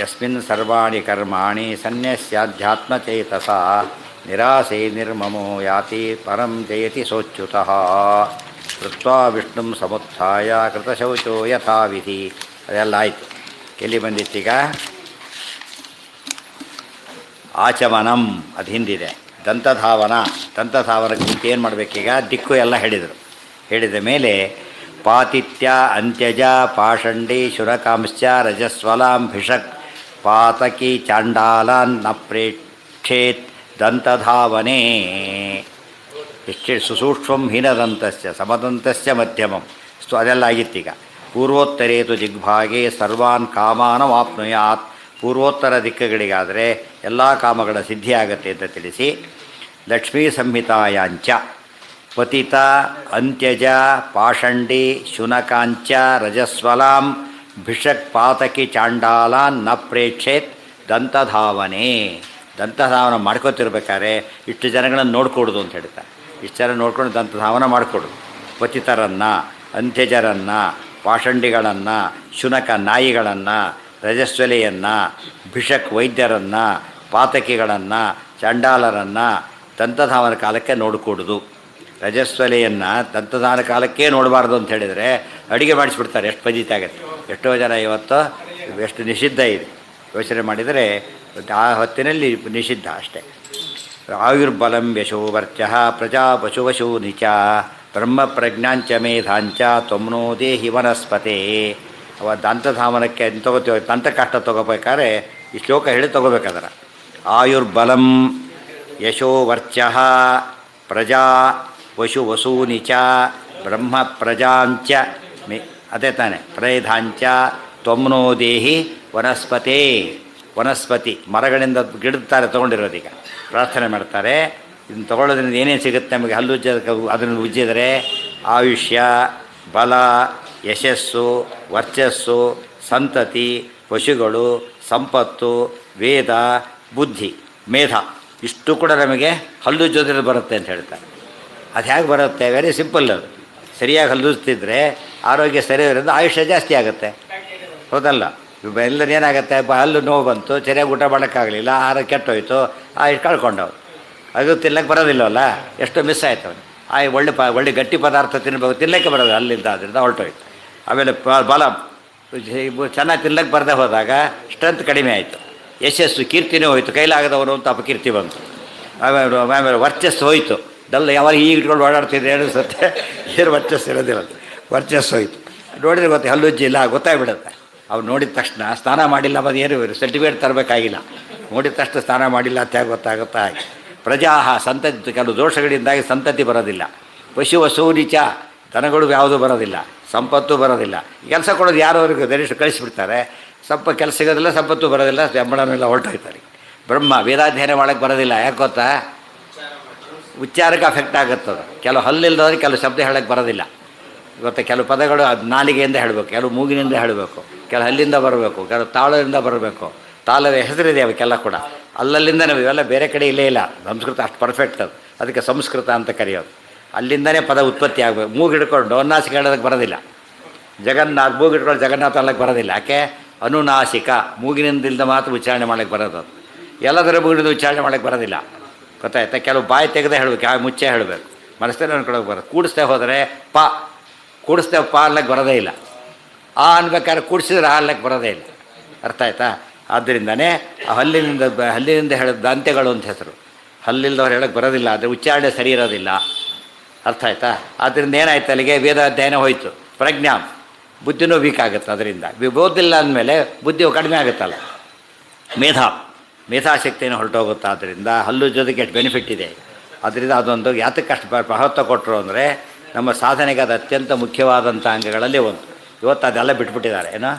ಯಸ್ಮಿನ್ ಸರ್ವಾಣಿ ಕರ್ಮಾಣಿ ಸನ್ಯಸ್ಯಾಧ್ಯಾತ್ಮಚೇತಸ ನಿರಾಸೆ ನಿರ್ಮಮೋ ಯಾತಿ ಪರಂ ಜಯತಿ ಸೋಚ್ಯುತಃ ಕೃತ್ವಾ ವಿಷ್ಣುಂ ಸಮುತ್ಥಾಯ ಕೃತಶೌಚೋ ಯಥಾವಿಧಿ. ಅದೆಲ್ಲ ಆಯಿತು. ಎಲ್ಲಿ ಬಂದಿತ್ತೀಗ? ಆಚಮನಂ ಅದು ಹಿಂದಿದೆ. ದಂತಧಾವನಕ್ಕಿಂತ ಏನು ಮಾಡಬೇಕೀಗ? ದಿಕ್ಕು ಎಲ್ಲ ಹೇಳಿದ ಮೇಲೆ ಪಾತಿತ್ಯ ಅಂತ್ಯಜ ಪಾಷಂಡಿ ಶುರಕಾಂಶ್ಚ ರಜಸ್ವಲಾಂ ಭಿಷಕ್ ಪಾತಕಿ ಚಾಂಡಾಲಾನ್ ನ ಪ್ರೇಕ್ಷೇತ್ ದಂತಧಾವನೆ. ಎಷ್ಟು ಸುಸೂಕ್ಷ್ಮಂ ಹೀನದಂತಸ್ಯ ಸಮದಂತಸ್ಯ ಮಧ್ಯಮಂ ಅದೆಲ್ಲ ಆಗಿತ್ತೀಗ. ಪೂರ್ವೋತ್ತರೇತು ದಿಗ್ಭಾಗೆ ಸರ್ವಾನ್ ಕಾಮಾನವಾಪ್ನುಯಾತ್. ಪೂರ್ವೋತ್ತರ ದಿಕ್ಕುಗಳಿಗಾದರೆ ಎಲ್ಲ ಕಾಮಗಳ ಸಿದ್ಧಿಯಾಗತ್ತೆ ಅಂತ ತಿಳಿಸಿ, ಲಕ್ಷ್ಮೀ ಸಂಹಿತಾಯಾಂಚ ಪತಿತ ಅಂತ್ಯಜ ಪಾಷಂಡಿ ಶುನಕಾಂಚ ರಜಸ್ವಲಾಂ ಭಿಷಕ್ ಪಾತಕಿ ಚಾಂಡಾಲಾನ್ ನ ಪ್ರೇಕ್ಷೇತ್ ದಂತಧಾವನೆ. ದಂತಧಾವನ ಮಾಡ್ಕೋತಿರ್ಬೇಕಾದ್ರೆ ಇಷ್ಟು ಜನಗಳನ್ನು ನೋಡ್ಕೊಡೋದು ಅಂತ ಹೇಳ್ತಾರೆ. ಇಷ್ಟು ಜನ ನೋಡ್ಕೊಂಡು ದಂತಧಾವನ ಮಾಡಿಕೊಡು. ಪತಿತರನ್ನು, ಅಂತ್ಯಜರನ್ನು, ಪಾಷಂಡಿಗಳನ್ನು, ಶುನಕ ನಾಯಿಗಳನ್ನು, ರಜಸ್ವಲೆಯನ್ನು, ಭಿಷಕ್ ವೈದ್ಯರನ್ನು, ಪಾತಕಿಗಳನ್ನು, ಚಾಂಡಾಲರನ್ನು ದಂತಧಾವನ ಕಾಲಕ್ಕೆ ನೋಡಿಕೊಡೋದು. ರಜಸ್ವಲೆಯನ್ನು ದಂತಧಾವನ ಕಾಲಕ್ಕೆ ನೋಡಬಾರ್ದು ಅಂತ ಹೇಳಿದರೆ ಅಡುಗೆ ಮಾಡಿಸ್ಬಿಡ್ತಾರೆ. ಎಷ್ಟು ಫಜೀತಿ ಆಗುತ್ತೆ. ಎಷ್ಟೋ ಜನ ಇವತ್ತು ಎಷ್ಟು ನಿಷಿದ್ಧ ಇದೆ ಯೋಚನೆ ಮಾಡಿದರೆ ಆ ಹೊತ್ತಿನಲ್ಲಿ ನಿಷಿದ್ಧ ಅಷ್ಟೇ. ಆಯುರ್ಬಲಂ ಯಶೋವರ್ಚ ಪ್ರಜಾ ಪಶುವಶೂ ನಿಚ ಬ್ರಹ್ಮ ಪ್ರಜ್ಞಾಂಚ ಮೇಧಾಂಚ ತ್ವಮ್ನೋ ದೇಹಿ ವನಸ್ಪತೆ. ಅವ ದಂತಧಾವನಕ್ಕೆ ತೊಗೋತೀವಿ. ದಂತ ಕಷ್ಟ ತೊಗೋಬೇಕಾದ್ರೆ ಈ ಶ್ಲೋಕ ಹೇಳಿ ತೊಗೋಬೇಕಾದ್ರೆ ಆಯುರ್ಬಲಂ ಯಶೋವರ್ಚ ಪ್ರಜಾ ವಶು ವಸೂನಿಚ ಬ್ರಹ್ಮ ಪ್ರಜಾಂಚ ಮೇ ಅದೇ ತಾನೆ ಪ್ರೇಧಾಂಚ ತ್ವಮ್ನೋ ದೇಹಿ ವನಸ್ಪತೆ. ವನಸ್ಪತಿ ಮರಗಳಿಂದ ಗಿಡತಾರೆ ತೊಗೊಂಡಿರೋದೀಗ ಪ್ರಾರ್ಥನೆ ಮಾಡ್ತಾರೆ. ಇದನ್ನು ತೊಗೊಳ್ಳೋದ್ರಿಂದ ಏನೇನು ಸಿಗುತ್ತೆ ನಮಗೆ? ಹಲ್ಲು ಅದನ್ನು ಉಜ್ಜಿದರೆ ಆಯುಷ್ಯ, ಬಲ, ಯಶಸ್ಸು, ವರ್ಚಸ್ಸು, ಸಂತತಿ, ಪಶುಗಳು, ಸಂಪತ್ತು, ವೇದ, ಬುದ್ಧಿ, ಮೇಧ ಇಷ್ಟು ಕೂಡ ನಮಗೆ ಹಲ್ಲು ಜೊತೆ ಬರುತ್ತೆ ಅಂತ ಹೇಳ್ತಾರೆ. ಅದು ಹೇಗೆ ಬರುತ್ತೆ? Very simple. ಅದು ಸರಿಯಾಗಿ ಹಲ್ಲುತ್ತಿದ್ರೆ ಆರೋಗ್ಯ ಸರಿ ಇರೋದು, ಆಯುಷ್ಯ ಜಾಸ್ತಿ ಆಗುತ್ತೆ. ಹೌದಲ್ಲ? ಎಲ್ಲರೂ ಏನಾಗುತ್ತೆ? ಹಲ್ಲು ನೋವು ಬಂತು, ಸರಿಯಾಗಿ ಊಟ ಮಾಡೋಕ್ಕಾಗಲಿಲ್ಲ, ಆಹಾರ ಕೆಟ್ಟೋಯ್ತು, ಆಯುಷ್ ಕಳ್ಕೊಂಡವು. ಅದು ತಿನ್ನಕ್ಕೆ ಬರೋದಿಲ್ಲವಲ್ಲ, ಎಷ್ಟೋ ಮಿಸ್ ಆಯ್ತು ಅವನು. ಒಳ್ಳೆ ಗಟ್ಟಿ ಪದಾರ್ಥ ತಿನ್ನಬೇಕು, ತಿನ್ನಕ್ಕೆ ಬರೋದು ಅಲ್ಲಿಂದ, ಅದರಿಂದ ಹೊರಟೋಯ್ತು. ಆಮೇಲೆ ಬಲ ಚೆನ್ನಾಗಿ ತಿನ್ನಕ್ಕೆ ಬರದೆ ಹೋದಾಗ ಸ್ಟ್ರೆಂತ್ ಕಡಿಮೆ ಆಯಿತು. ಯಶಸ್ಸು, ಕೀರ್ತಿನೇ ಹೋಯಿತು, ಕೈಲಾಗದವನು ಅಂತ ಅಪಕೀರ್ತಿ ಬಂತು. ಆಮೇಲೆ ವರ್ಚಸ್ಸು ಹೋಯಿತು. ಡಲ್ ಯಾವಾಗ ಈಗ ಇಟ್ಕೊಂಡು ಓಡಾಡ್ತಿದ್ರೆ ಅನಿಸುತ್ತೆ, ಏನು ವರ್ಚಸ್ಸು ಇರೋದಿಲ್ಲ. ವರ್ಚಸ್ಸು ಹೋಯಿತು. ನೋಡಿದ್ರೆ ಗೊತ್ತೆ ಹಲ್ಲುಜ್ಜಿ ಇಲ್ಲ, ಗೊತ್ತಾಗ್ಬಿಡುತ್ತೆ. ಅವ್ರು ನೋಡಿದ ತಕ್ಷಣ ಸ್ನಾನ ಮಾಡಿಲ್ಲ, ಅದು ಏನು ಸರ್ಟಿಫಿಕೇಟ್ ತರಬೇಕಾಗಿಲ್ಲ. ನೋಡಿದ ತಕ್ಷಣ ಸ್ನಾನ ಮಾಡಿಲ್ಲ ಅಂತ ಗೊತ್ತಾಗುತ್ತಾ. ಪ್ರಜಾಹ ಸಂತತಿ, ಕೆಲವು ದೋಷಗಳಿಂದಾಗಿ ಸಂತತಿ ಬರೋದಿಲ್ಲ. ಪಶು ವಸೂನಿಚ ದನಗಳು ಯಾವುದೂ ಬರೋದಿಲ್ಲ, ಸಂಪತ್ತು ಬರೋದಿಲ್ಲ. ಕೆಲಸ ಕೊಡೋದು ಯಾರು ಅವ್ರಿಗೆ ಗರಿಷ್ಠ ಕಳಿಸಿಬಿಡ್ತಾರೆ. ಕೆಲಸ ಸಿಗೋದಿಲ್ಲ, ಸಂಪತ್ತು ಬರೋದಿಲ್ಲ, ಸಂಬಳನೆಲ್ಲ ಹೊರಟೋಯ್ತಾರೆ. ಬ್ರಹ್ಮ ವೇದಾಧ್ಯಯನ ಮಾಡೋಕ್ಕೆ ಬರೋದಿಲ್ಲ. ಯಾಕೆ ಗೊತ್ತಾ? ಉಚ್ಚಾರಕ್ಕೆ ಅಫೆಕ್ಟ್ ಆಗುತ್ತದು. ಕೆಲವು ಹಲ್ಲಿಲ್ಲದವ್ರೆ ಕೆಲವು ಶಬ್ದ ಹೇಳೋಕ್ಕೆ ಬರೋದಿಲ್ಲ. ಗೊತ್ತಾ? ಕೆಲವು ಪದಗಳು ಅದು ನಾಲಿಗೆಯಿಂದ ಹೇಳಬೇಕು, ಕೆಲವು ಮೂಗಿನಿಂದ ಹೇಳಬೇಕು, ಕೆಲವು ಹಲ್ಲಿಂದ ಬರಬೇಕು, ಕೆಲವು ತಾಳದಿಂದ ಬರಬೇಕು. ತಾಳದ ಹೆಸರಿದೆ ಅವಕ್ಕೆಲ್ಲ ಕೂಡ. ಅಲ್ಲಲ್ಲಿಂದ ನಾವು ಇವೆಲ್ಲ ಬೇರೆ ಕಡೆ ಇಲ್ಲೇ ಇಲ್ಲ. ಸಂಸ್ಕೃತ ಅಷ್ಟು ಪರ್ಫೆಕ್ಟ್ ಅದು, ಅದಕ್ಕೆ ಸಂಸ್ಕೃತ ಅಂತ ಕರೆಯೋದು. ಅಲ್ಲಿಂದನೇ ಪದ ಉತ್ಪತ್ತಿ ಆಗಬೇಕು. ಮೂಗು ಹಿಡ್ಕೊಂಡು ಅನುನಾಸಿಕ ಹೇಳೋದಕ್ಕೆ ಬರೋದಿಲ್ಲ. ಜಗನ್ನಾಥ್ ಮೂಗು ಹಿಡ್ಕೊಂಡು ಜಗನ್ನಾಥ ಅನ್ನೋಕ್ಕೆ ಬರೋದಿಲ್ಲ. ಯಾಕೆ? ಅನುನಾಸಿಕ, ಮೂಗಿನಿಂದ ಮಾತ್ರ ಉಚ್ಚಾರಣೆ ಮಾಡೋಕ್ಕೆ ಬರೋದು. ಅದು ಎಲ್ಲದರ ಮೂಗಿನಿಂದ ಉಚ್ಚಾರಣೆ ಮಾಡೋಕ್ಕೆ ಬರೋದಿಲ್ಲ. ಗೊತ್ತಾಯ್ತಾ? ಕೆಲವು ಬಾಯಿ ತೆಗೆದೇ ಹೇಳಬೇಕು, ಯಾವ ಮುಚ್ಚೆ ಹೇಳಬೇಕು, ಮನಸ್ಸಲ್ಲಿ ಅನ್ಕೊಳಕ್ಕೆ ಬರೋದು. ಕೂಡಿಸ್ದೆ ಹೋದರೆ ಪ, ಕೂಡಿಸ್ದೆ ಪ ಅನ್ಲಕ್ಕೆ ಬರೋದೇ ಇಲ್ಲ. ಆ ಅನ್ಬೇಕಾದ್ರೆ ಕೂಡಿಸಿದ್ರೆ ಆ ಅನ್ಲಕ್ಕೆ ಬರೋದೇ ಇಲ್ಲ. ಅರ್ಥ ಆಯ್ತಾ? ಆದ್ದರಿಂದನೇ ಆ ಹಲ್ಲಿನಿಂದ ಹೇಳೋದು ದಂತ್ಯಗಳು ಅಂತ ಹೆಸರು. ಹಲ್ಲಿಲ್ದವ್ರು ಹೇಳೋಕ್ಕೆ ಬರೋದಿಲ್ಲ, ಆದರೆ ಉಚ್ಚಾರಣೆ ಸರಿ ಇರೋದಿಲ್ಲ. ಅರ್ಥ ಆಯ್ತಾ? ಆದ್ದರಿಂದ ಏನಾಯ್ತು? ಅಲ್ಲಿಗೆ ವೇದ ಅಧ್ಯಯನ ಹೋಯಿತು. ಪ್ರಜ್ಞಾ, ಬುದ್ಧಿನೂ ವೀಕ್ ಆಗುತ್ತೆ. ಅದರಿಂದ ಓದಿಲ್ಲ ಅಂದಮೇಲೆ ಬುದ್ಧಿ ಕಡಿಮೆ ಆಗುತ್ತಲ್ಲ. ಮೇಧಾಶಕ್ತಿಯನ್ನು ಹೊರಟೋಗುತ್ತೆ. ಆದ್ದರಿಂದ ಹಲ್ಲು ಜೊತೆಗೆ ಎಷ್ಟು ಬೆನಿಫಿಟ್ ಇದೆ. ಅದರಿಂದ ಅದೊಂದು ಯಾತಕ್ಕೆ ಅಷ್ಟು ಮಹತ್ವ ಕೊಟ್ಟರು ಅಂದರೆ ನಮ್ಮ ಸಾಧನೆಗೆ ಅದು ಅತ್ಯಂತ ಮುಖ್ಯವಾದಂಥ ಅಂಗಗಳಲ್ಲಿ ಒಂದು. ಇವತ್ತು ಅದೆಲ್ಲ ಬಿಟ್ಬಿಟ್ಟಿದ್ದಾರೆ. ಏನೋ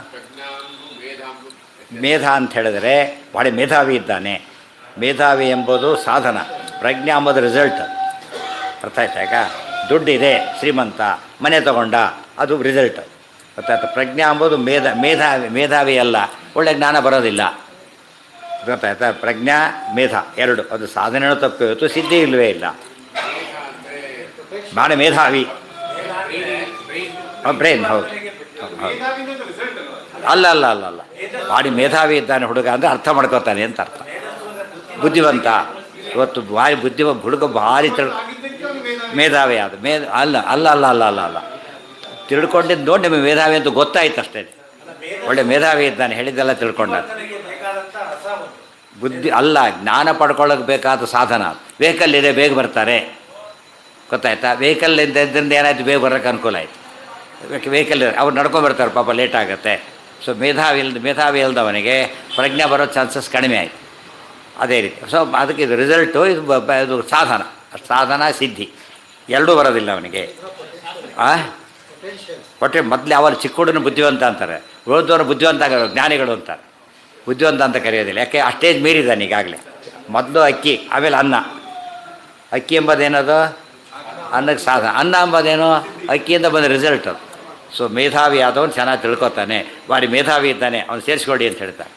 ಮೇಧ ಅಂತ ಹೇಳಿದರೆ ಭಾಳ ಮೇಧಾವಿ ಇದ್ದಾನೆ. ಮೇಧಾವಿ ಎಂಬುದು ಸಾಧನ, ಪ್ರಜ್ಞೆ ಎಂಬುದು ರಿಸಲ್ಟ್. ಅರ್ಥ ಆಯ್ತಾ? ಈಗ ದುಡ್ಡಿದೆ, ಶ್ರೀಮಂತ, ಮನೆ ತಗೊಂಡ, ಅದು ರಿಸಲ್ಟ್. ಗೊತ್ತಾಯ್ತು? ಪ್ರಜ್ಞೆ ಎಂಬುದು ಮೇಧಾವಿ ಅಲ್ಲ, ಒಳ್ಳೆ ಜ್ಞಾನ ಬರೋದಿಲ್ಲ. ಗೊತ್ತಾಯ್ತಾ? ಪ್ರಜ್ಞಾ ಮೇಧ ಎರಡು, ಅದು ಸಾಧನೆಯೂ ತಪ್ಪು, ಇವತ್ತು ಸಿದ್ಧಿ ಇಲ್ಲವೇ ಇಲ್ಲ. ಭಾಳ ಮೇಧಾವಿ ಬ್ರೈನ್. ಹೌದು ಹೌದು ಅಲ್ಲ ಅಲ್ಲ ಅಲ್ಲ ಅಲ್ಲ ಭಾರಿ ಮೇಧಾವಿ ಇದ್ದಾನೆ ಹುಡುಗ ಅಂದರೆ ಅರ್ಥ ಮಾಡ್ಕೋತಾನೆ ಅಂತ ಅರ್ಥ. ಬುದ್ಧಿವಂತ ಇವತ್ತು ಭಾರಿ ಹುಡುಗ ಭಾರಿ ಮೇಧಾವಿ ಅದು ಅಲ್ಲ ಅಲ್ಲ ಅಲ್ಲ ಅಲ್ಲ ಅಲ್ಲ ಅಲ್ಲ ತಿಳ್ಕೊಂಡಿದ್ದು ನೋಡಿ ನಿಮಗೆ ಮೇಧಾವಿ ಅಂತ ಗೊತ್ತಾಯ್ತು ಅಷ್ಟೇ. ಒಳ್ಳೆ ಮೇಧಾವಿ ಇದ್ದಾನೆ ಹೇಳಿದ್ದೆಲ್ಲ ತಿಳ್ಕೊಂಡ ಬುದ್ಧಿ ಅಲ್ಲ, ಜ್ಞಾನ ಪಡ್ಕೊಳ್ಳೋಕೆ ಬೇಕಾದ ಸಾಧನ. ವೆಹಿಕಲ್ ಇದೆ ಬೇಗ ಬರ್ತಾರೆ, ಗೊತ್ತಾಯ್ತಾ? ವೆಹಿಕಲ್ ಇದ್ದರಿಂದ ಏನಾಯ್ತು, ಬೇಗ ಬರೋಕ್ಕೆ ಅನುಕೂಲ ಆಯಿತು. ವೆಹಿಕಲ್ ಅವ್ರು ನಡ್ಕೊಂಡ್ಬರ್ತಾರೆ, ಪಾಪ ಲೇಟ್ ಆಗುತ್ತೆ. ಸೊ ಮೇಧಾವಿ ಇಲ್ದವನಿಗೆ ಪ್ರಜ್ಞೆ ಬರೋ ಚಾನ್ಸಸ್ ಕಡಿಮೆ ಆಯಿತು. ಅದೇ ರೀತಿ ಸೊ ಅದಕ್ಕೆ ಇದು ರಿಸಲ್ಟು, ಇದು ಸಾಧನ ಸಿದ್ಧಿ ಎರಡೂ ಬರೋದಿಲ್ಲ ಅವನಿಗೆ. ಒಟ್ಟೆ ಮೊದಲು ಅವರು ಚಿಕ್ಕ ಹುಡುಗನ ಬುದ್ಧಿವಂತ ಅಂತಾರೆ, ಓದೋರು ಬುದ್ಧಿವಂತ ಜ್ಞಾನಿಗಳು ಅಂತಾರೆ. ಬುದ್ಧಿವಂತ ಅಂತ ಕರೆಯೋದಿಲ್ಲ, ಯಾಕೆ ಆ ಸ್ಟೇಜ್ ಮೀರಿದ್ದಾನೆ ಈಗಾಗಲೇ. ಮೊದಲು ಅಕ್ಕಿ, ಆಮೇಲೆ ಅನ್ನ. ಅಕ್ಕಿ ಎಂಬುದೇನದು ಅನ್ನಕ್ಕೆ ಸಾಧನ, ಅನ್ನ ಎಂಬುದೇನು ಅಕ್ಕಿಯಿಂದ ಬಂದ ರಿಸಲ್ಟ್ ಅದು. ಸೊ ಮೇಧಾವಿ ಆದವನು ಚೆನ್ನಾಗಿ ತಿಳ್ಕೊತಾನೆ, ಭಾರಿ ಮೇಧಾವಿ ಇದ್ದಾನೆ, ಅವ್ನು ಸೇರಿಸ್ಕೊಡಿ ಅಂತ ಹೇಳ್ತಾರೆ.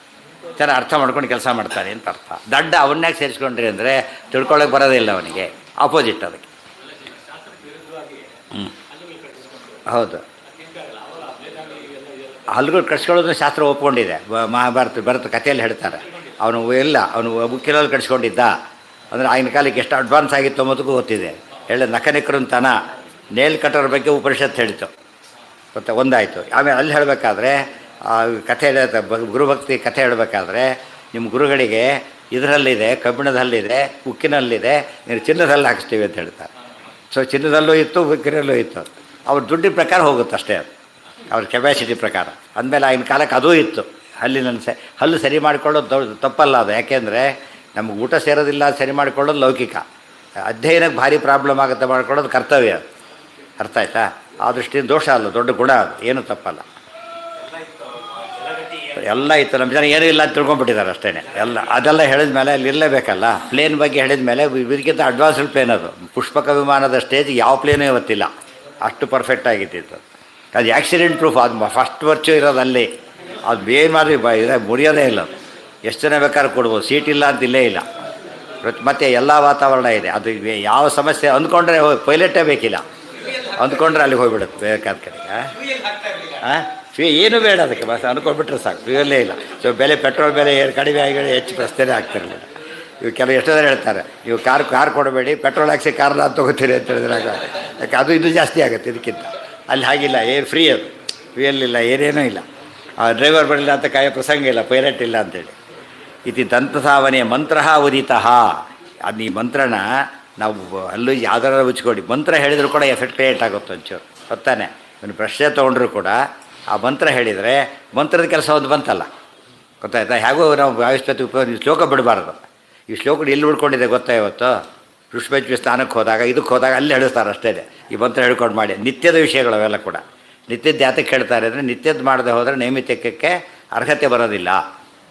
ಚೆನ್ನಾಗಿ ಅರ್ಥ ಮಾಡ್ಕೊಂಡು ಕೆಲಸ ಮಾಡ್ತಾನೆ ಅಂತ ಅರ್ಥ. ದಡ್ಡ ಅವನ್ಯಾಕೆ ಸೇರಿಸ್ಕೊಂಡ್ರಿ ಅಂದರೆ ತಿಳ್ಕೊಳ್ಳೋಕೆ ಬರೋದಿಲ್ಲ ಅವನಿಗೆ, ಆಪೋಸಿಟ್ ಅದಕ್ಕೆ. ಹೌದು, ಹಲ್ಲುಗಳು ಕಟ್ಸ್ಕೊಳ್ಳೋದು ಶಾಸ್ತ್ರ ಒಪ್ಕೊಂಡಿದೆ. ಭರತ ಕಥೆಯಲ್ಲಿ ಹೇಳ್ತಾರೆ, ಅವನು ಮುಖ್ಯರಲ್ಲಿ ಕಟ್ಸ್ಕೊಂಡಿದ್ದ ಅಂದರೆ ಆಗಿನ ಕಾಲಕ್ಕೆ ಎಷ್ಟು ಅಡ್ವಾನ್ಸ್ ಆಗಿತ್ತು ಅನ್ನೋದಕ್ಕೂ ಗೊತ್ತಿದೆ. ನಖನಿಕೃಂತನ ನೇಲ್ ಕಟ್ಟೋರ ಬಗ್ಗೆ ಉಪನಿಷತ್ತು ಹೇಳಿತು, ಗೊತ್ತಾ? ಒಂದಾಯಿತು. ಆಮೇಲೆ ಅಲ್ಲಿ ಹೇಳಬೇಕಾದ್ರೆ ಕಥೆ ಗುರುಭಕ್ತಿ ಕಥೆ ಹೇಳಬೇಕಾದ್ರೆ ನಿಮ್ಮ ಗುರುಗಳಿಗೆ ಇದರಲ್ಲಿದೆ, ಕಬ್ಬಿಣದಲ್ಲಿದೆ, ಉಕ್ಕಿನಲ್ಲಿದೆ, ನೀನು ಚಿನ್ನದಲ್ಲಿ ಹಾಕಿಸ್ತೀವಿ ಅಂತ ಹೇಳ್ತಾರೆ. ಸೊ ಚಿನ್ನದಲ್ಲೂ ಇತ್ತು, ಉಕ್ಕಿನಲ್ಲೂ ಇತ್ತು. ಅವ್ರ ದುಡ್ಡಿನ ಪ್ರಕಾರ ಹೋಗುತ್ತೆ ಅಷ್ಟೇ, ಅದು ಅವ್ರ ಕೆಪಾಸಿಟಿ ಪ್ರಕಾರ. ಅಂದಮೇಲೆ ಆಗಿನ ಕಾಲಕ್ಕೆ ಅದೂ ಇತ್ತು. ಹಲ್ಲು ಸರಿ ಮಾಡಿಕೊಳ್ಳೋದು ತಪ್ಪಲ್ಲ ಅದು, ಯಾಕೆಂದರೆ ನಮ್ಗೆ ಊಟ ಸೇರೋದಿಲ್ಲ, ಸರಿ ಮಾಡಿಕೊಳ್ಳೋದು ಲೌಕಿಕ. ಅಧ್ಯಯನಕ್ಕೆ ಭಾರಿ ಪ್ರಾಬ್ಲಮ್ ಆಗುತ್ತೆ ಮಾಡ್ಕೊಳ್ಳೋದು ಕರ್ತವ್ಯ. ಅರ್ಥ ಆಯ್ತಾ? ಆ ದೃಷ್ಟಿಯಿಂದ ದೋಷ ಅಲ್ಲ, ದೊಡ್ಡ ಗುಣ ಅದು, ಏನೂ ತಪ್ಪಲ್ಲ. ಎಲ್ಲ ಇತ್ತು, ನಮ್ಮ ಜನ ಏನೂ ಇಲ್ಲ ಅಂತ ತಿಳ್ಕೊಂಡ್ಬಿಟ್ಟಿದ್ದಾರೆ ಅಷ್ಟೇ. ಅದೆಲ್ಲ ಹೇಳಿದ ಮೇಲೆ ಅಲ್ಲಿ ಇರಲೇಬೇಕಲ್ಲ. ಪ್ಲೇನ್ ಬಗ್ಗೆ ಹೇಳಿದ ಮೇಲೆ ಇದಕ್ಕಿಂತ ಅಡ್ವಾನ್ಸ್ಡ್ ಪ್ಲೇನ್ ಅದು. ಪುಷ್ಪಕ ವಿಮಾನದ ಸ್ಟೇಜ್ ಯಾವ ಪ್ಲೇನೂ ಇವತ್ತಿಲ್ಲ, ಅಷ್ಟು ಪರ್ಫೆಕ್ಟ್ ಆಗಿತ್ತು. ಅದು ಆಕ್ಸಿಡೆಂಟ್ ಪ್ರೂಫ್, ಅದು ಫಸ್ಟ್ ವರ್ಚು ಇರೋದು ಅಲ್ಲಿ. ಅದು ಏನು ಮಾಡಿ ಮುರಿಯೋದೇ ಇಲ್ಲ. ಅದು ಎಷ್ಟು ಜನ ಬೇಕಾದ್ರೂ ಕೊಡ್ಬೋದು, ಸೀಟ್ ಇಲ್ಲ ಅಂತ ಇಲ್ಲೇ ಇಲ್ಲ. ಮತ್ತು ಎಲ್ಲ ವಾತಾವರಣ ಇದೆ. ಅದು ಯಾವ ಸಮಸ್ಯೆ ಅಂದ್ಕೊಂಡ್ರೆ ಪೈಲಟೇ ಬೇಕಿಲ್ಲ, ಅಂದ್ಕೊಂಡ್ರೆ ಅಲ್ಲಿಗೆ ಹೋಗ್ಬಿಡುತ್ತೆ ಬೇಕಾದ ಕಡೆ. ಏನು ಬೇಡ ಅದಕ್ಕೆ, ಬಸ್ ಅಂದ್ಕೊಂಡ್ಬಿಟ್ರೆ ಸಾಕು, ಫ್ಯೂಯಲ್ಲೇ ಇಲ್ಲ. ಸೊ ಪೆಟ್ರೋಲ್ ಬೆಲೆ ಕಡಿಮೆ ಆಗಿ ಹೆಚ್ಚು ಪ್ರಶ್ನೆ ಆಗ್ತಿರಲಿಲ್ಲ. ಇವು ಕೆಲವು ಎಷ್ಟೋ ಜನ ಹೇಳ್ತಾರೆ, ನೀವು ಕಾರ್ ಕೊಡಬೇಡಿ, ಪೆಟ್ರೋಲ್ ಹಾಕ್ಸಿ ಕಾರ್ನ ತೊಗೋತೀರಿ ಅಂತ ಹೇಳಿದ್ರಾಗ. ಯಾಕೆ ಅದು ಇದು ಜಾಸ್ತಿ ಆಗುತ್ತೆ ಇದಕ್ಕಿಂತ. ಅಲ್ಲಿ ಹಾಗಿಲ್ಲ, ಏನು ಫ್ರೀ ಅದು, ಫ್ಯೂಯಲ್ ಇಲ್ಲ, ಏನೇನೂ ಇಲ್ಲ. ಡ್ರೈವರ್ ಬರಲಿಲ್ಲ ಅಂತ ಕಾಯೋ ಪ್ರಸಂಗ ಇಲ್ಲ, ಪೈಲಟ್ ಇಲ್ಲ ಅಂತೇಳಿ. ಇತಿ ದಂತಸಾವನೆ ಮಂತ್ರ ಉದಿತಃ. ಅದು ಈ ಮಂತ್ರನ ನಾವು ಅಲ್ಲೂ ಯಾವ್ದಾರ ಉಚ್ಕೊಡಿ, ಮಂತ್ರ ಹೇಳಿದ್ರು ಕೂಡ ಎಫೆಕ್ಟ್ ಕ್ರಿಯೇಟ್ ಆಗುತ್ತೆ ಒಂಚೂರು, ಗೊತ್ತಾನೆ. ಇವನು ಪ್ರಶ್ನೆ ತೊಗೊಂಡ್ರು ಕೂಡ ಆ ಮಂತ್ರ ಹೇಳಿದರೆ ಮಂತ್ರದ ಕೆಲಸ ಒಂದು ಬಂತಲ್ಲ, ಗೊತ್ತಾಯ್ತಾ? ಹೇಗೋ ನಾವು ಆಯುಷ್ಪತಿ ಶ್ಲೋಕ ಬಿಡಬಾರ್ದು. ಈ ಶ್ಲೋಕ ಎಲ್ಲಿ ಉಳ್ಕೊಂಡಿದೆ ಗೊತ್ತಾ? ಇವತ್ತು ಋಷಭಜ್ವಿ ಸ್ಥಾನಕ್ಕೆ ಹೋದಾಗ, ಇದಕ್ಕೆ ಹೋದಾಗ ಅಲ್ಲಿ ಹೇಳಿಸ್ತಾರೆ ಅಷ್ಟೇ. ಈ ಮಂತ್ರ ಹೇಳ್ಕೊಂಡು ಮಾಡಿ, ನಿತ್ಯದ ವಿಷಯಗಳು ಅವೆಲ್ಲ ಕೂಡ. ನಿತ್ಯದ ಯಾತಕ್ಕೆ ಹೇಳ್ತಾರೆ ಅಂದರೆ, ನಿತ್ಯದ್ದು ಮಾಡದೆ ಹೋದರೆ ನೈಮಿತ್ಯಕ್ಕೆ ಅರ್ಹತೆ ಬರೋದಿಲ್ಲ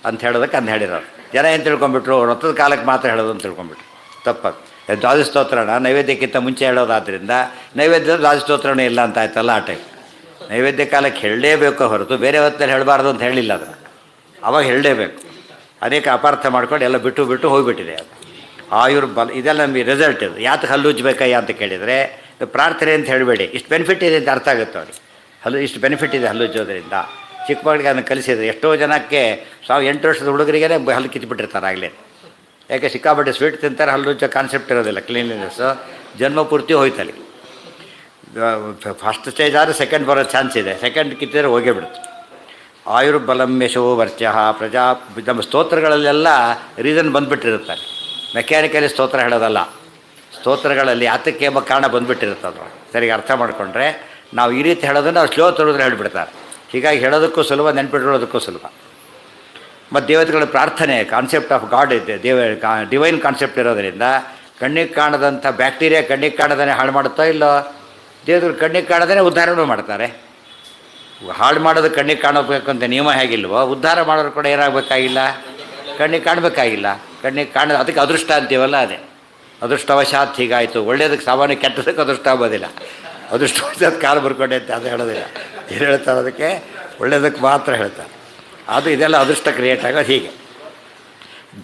ಅಂತ ಹೇಳೋದಕ್ಕೆ ಅಂದು ಹೇಳಿರೋರು. ಜನ ಏನು ತಿಳ್ಕೊಂಬಿಟ್ರು, ವ್ರತದ ಕಾಲಕ್ಕೆ ಮಾತ್ರ ಹೇಳೋದು ಅಂತ ತಿಳ್ಕೊಂಬಿಟ್ರು. ತಪ್ಪದು. ದ್ವಾದಸ್ತೋತ್ರನ ನೈವೇದ್ಯಕ್ಕಿಂತ ಮುಂಚೆ ಹೇಳೋದಾದ್ರಿಂದ ನೈವೇದ್ಯದ ದ್ವಾದಸ್ತೋತ್ರನೇ ಇಲ್ಲ ಅಂತ ಆಯ್ತಲ್ಲ, ಆ ಟೈಪ್. ನೈವೇದ್ಯ ಕಾಲಕ್ಕೆ ಹೇಳಲೇಬೇಕು ಹೊರತು ಬೇರೆ ಹೊತ್ತಲ್ಲಿ ಹೇಳಬಾರ್ದು ಅಂತ ಹೇಳಿಲ್ಲ ಅದನ್ನು. ಅವಾಗ ಹೇಳಲೇಬೇಕು. ಅನೇಕ ಅಪಾರ್ಥ ಮಾಡ್ಕೊಂಡು ಎಲ್ಲ ಬಿಟ್ಟು ಹೋಗಿಬಿಟ್ಟಿದೆ ಅದು. ಆಯುರ್ಬಲ ಇದೆಲ್ಲ ನಮಗೆ ರಿಸಲ್ಟ್. ಇದು ಯಾತಕ್ಕೆ ಹಲ್ಲು ಉಜ್ಬೇಕಯ್ಯ ಅಂತ ಕೇಳಿದರೆ, ಪ್ರಾರ್ಥನೆ ಅಂತ ಹೇಳಬೇಡಿ, ಇಷ್ಟು ಬೆನಿಫಿಟ್ ಇದೆ ಅಂತ ಅರ್ಥ ಆಗುತ್ತೆ ಅವ್ರಿಗೆ. ಇಷ್ಟು ಬೆನಿಫಿಟ್ ಇದೆ ಹಲ್ಲು ಉಜ್ಜೋದ್ರಿಂದ. ಚಿಕ್ಕ ಮಕ್ಕಳಿಗೆ ಅದನ್ನು ಕಲಿಸಿದ್ರೆ ಎಷ್ಟೋ ಜನಕ್ಕೆ 8 ವರ್ಷದ ಹುಡುಗರಿಗೆ ಹಲ್ಲು ಕಿತ್ಬಿಟ್ಟಿರ್ತಾರೆ ಆಗಲೇ. ಯಾಕೆ ಸಿಕ್ಕಾಪಟ್ಟೆ ಸ್ವೀಟ್ ತಿಂತಾರೆ, ಹಲ್ಲು ಉಜ್ಜೋ ಕಾನ್ಸೆಪ್ಟ್ ಇರೋದಿಲ್ಲ, ಕ್ಲೀನ್ಲಿನೆಸ್ಸು. ಜನ್ಮ ಪೂರ್ತಿ ಹೋಯ್ತಲ್ಲಿ. ಫಸ್ಟ್ ಸ್ಟೇಜ್ ಆದರೆ ಸೆಕೆಂಡ್ ಬರೋ ಚಾನ್ಸ್ ಇದೆ, ಸೆಕೆಂಡ್ ಕಿತ್ತಿದ್ರೆ ಹೋಗೇ ಬಿಡುತ್ತೆ. ಆಯುರ್ಬಲಂ ಯಶೋ ವರ್ಚಃ ಪ್ರಜಾ. ನಮ್ಮ ಸ್ತೋತ್ರಗಳಲ್ಲೆಲ್ಲ ರೀಸನ್ ಬಂದುಬಿಟ್ಟಿರುತ್ತಾರೆ. ಮೆಕ್ಯಾನಿಕಲಿ ಸ್ತೋತ್ರ ಹೇಳೋದಲ್ಲ, ಸ್ತೋತ್ರಗಳಲ್ಲಿ ಯಾತಕ್ಕೆ ಎಂಬ ಕಾರಣ ಬಂದುಬಿಟ್ಟಿರುತ್ತದು. ಸರಿಗೆ ಅರ್ಥ ಮಾಡಿಕೊಂಡ್ರೆ ನಾವು ಈ ರೀತಿ ಹೇಳೋದನ್ನು ಅವ್ರು ಸ್ಲೋ ತೊಳೆದ್ರೆ ಹೇಳಿಬಿಡ್ತಾರೆ. ಹೀಗಾಗಿ ಹೇಳೋದಕ್ಕೂ ಸುಲಭ, ನೆನ್ಪಿಟ್ಕೊಳ್ಳೋದಕ್ಕೂ ಸುಲಭ. ಮತ್ತು ದೇವತೆಗಳ ಪ್ರಾರ್ಥನೆ ಕಾನ್ಸೆಪ್ಟ್ ಆಫ್ ಗಾಡ್ ಇದೆ, ಡಿವೈನ್ ಕಾನ್ಸೆಪ್ಟ್ ಇರೋದರಿಂದ ಕಣ್ಣಿಗೆ ಕಾಣದಂಥ ಬ್ಯಾಕ್ಟೀರಿಯಾ ಕಣ್ಣಿಗೆ ಕಾಣದೇ ಹಾಳು ಮಾಡುತ್ತೋ ಇಲ್ಲೋ, ದೇವತೆಗಳು ಕಣ್ಣಿಗೆ ಕಾಣದೇ ಉದ್ಧಾರನೂ ಮಾಡ್ತಾರೆ. ಹಾಳು ಮಾಡೋದು ಕಣ್ಣಿಗೆ ಕಾಣಬೇಕಂತ ನಿಯಮ ಹೇಗಿಲ್ವೋ, ಉದ್ಧಾರ ಮಾಡೋರು ಕೂಡ ಏನಾಗಬೇಕಾಗಿಲ್ಲ, ಕಣ್ಣಿಗೆ ಕಾಣಬೇಕಾಗಿಲ್ಲ. ಕಣ್ಣಿಗೆ ಕಾಣೋದು ಅದಕ್ಕೆ ಅದೃಷ್ಟ ಅಂತೀವಲ್ಲ, ಅದೇ ಅದೃಷ್ಟವಶಾತ್ ಹೀಗಾಯಿತು. ಒಳ್ಳೆಯದಕ್ಕೆ ಸಾಮಾನ್ಯ ಕೆಟ್ಟದಕ್ಕೆ ಅದೃಷ್ಟ ಆಗೋದಿಲ್ಲ. ಅದೃಷ್ಟವಶಾತ್ ಕಾಲು ಬರ್ಕೊಂಡೆ ಅಂತ ಅದು ಹೇಳೋದಿಲ್ಲ. ಏನು ಹೇಳ್ತಾರೆ ಅದಕ್ಕೆ? ಒಳ್ಳೆಯದಕ್ಕೆ ಮಾತ್ರ ಹೇಳ್ತಾರೆ. ಅದು ಇದೆಲ್ಲ ಅದೃಷ್ಟ ಕ್ರಿಯೇಟ್ ಆಗೋದು ಹೀಗೆ.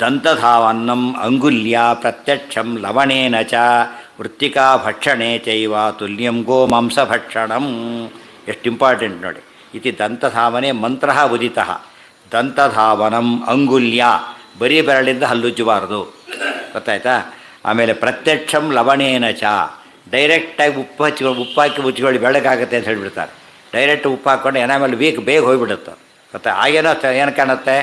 ದಂತಧಾವನ್ನಂ ಅಂಗುಲ್ಯ ಪ್ರತ್ಯಕ್ಷಂ ಲವಣೇನ ಚ ವೃತ್ತಿಕಾ ಭಕ್ಷಣೆ ಚೈವ ತುಲ್ಯಂ ಗೋ ಮಾಂಸ ಭಕ್ಷಣಂ. ಎಷ್ಟು ಇಂಪಾರ್ಟೆಂಟ್ ನೋಡಿ. ಇತಿ ದಂತಧಾವನೆ ಮಂತ್ರ ಉದಿತ. ದಂತಧಾವನಂ ಅಂಗುಲ್ಯ, ಬರೀ ಬೆರಳಿಂದ ಹಲ್ಲುಜ್ಜಬಾರದು, ಗೊತ್ತಾಯ್ತಾ. ಆಮೇಲೆ ಪ್ರತ್ಯಕ್ಷಂ ಲವಣೇನ ಚ, ಡೈರೆಕ್ಟಾಗಿ ಉಪ್ಪಾಕಿ ಉಜ್ಜಿಕೊಳ್ಳಿ ಬೆಳಗಾಗುತ್ತೆ ಅಂತ ಹೇಳಿಬಿಡ್ತಾರೆ. ಡೈರೆಕ್ಟ್ ಉಪ್ಪು ಹಾಕ್ಕೊಂಡು ಎನಾಮೇಲೆ ಬೇಗ ಹೋಗಿಬಿಡುತ್ತೆ, ಗೊತ್ತಾ. ಆಗೇನೋ ಏನು ಕಾಣುತ್ತೆ,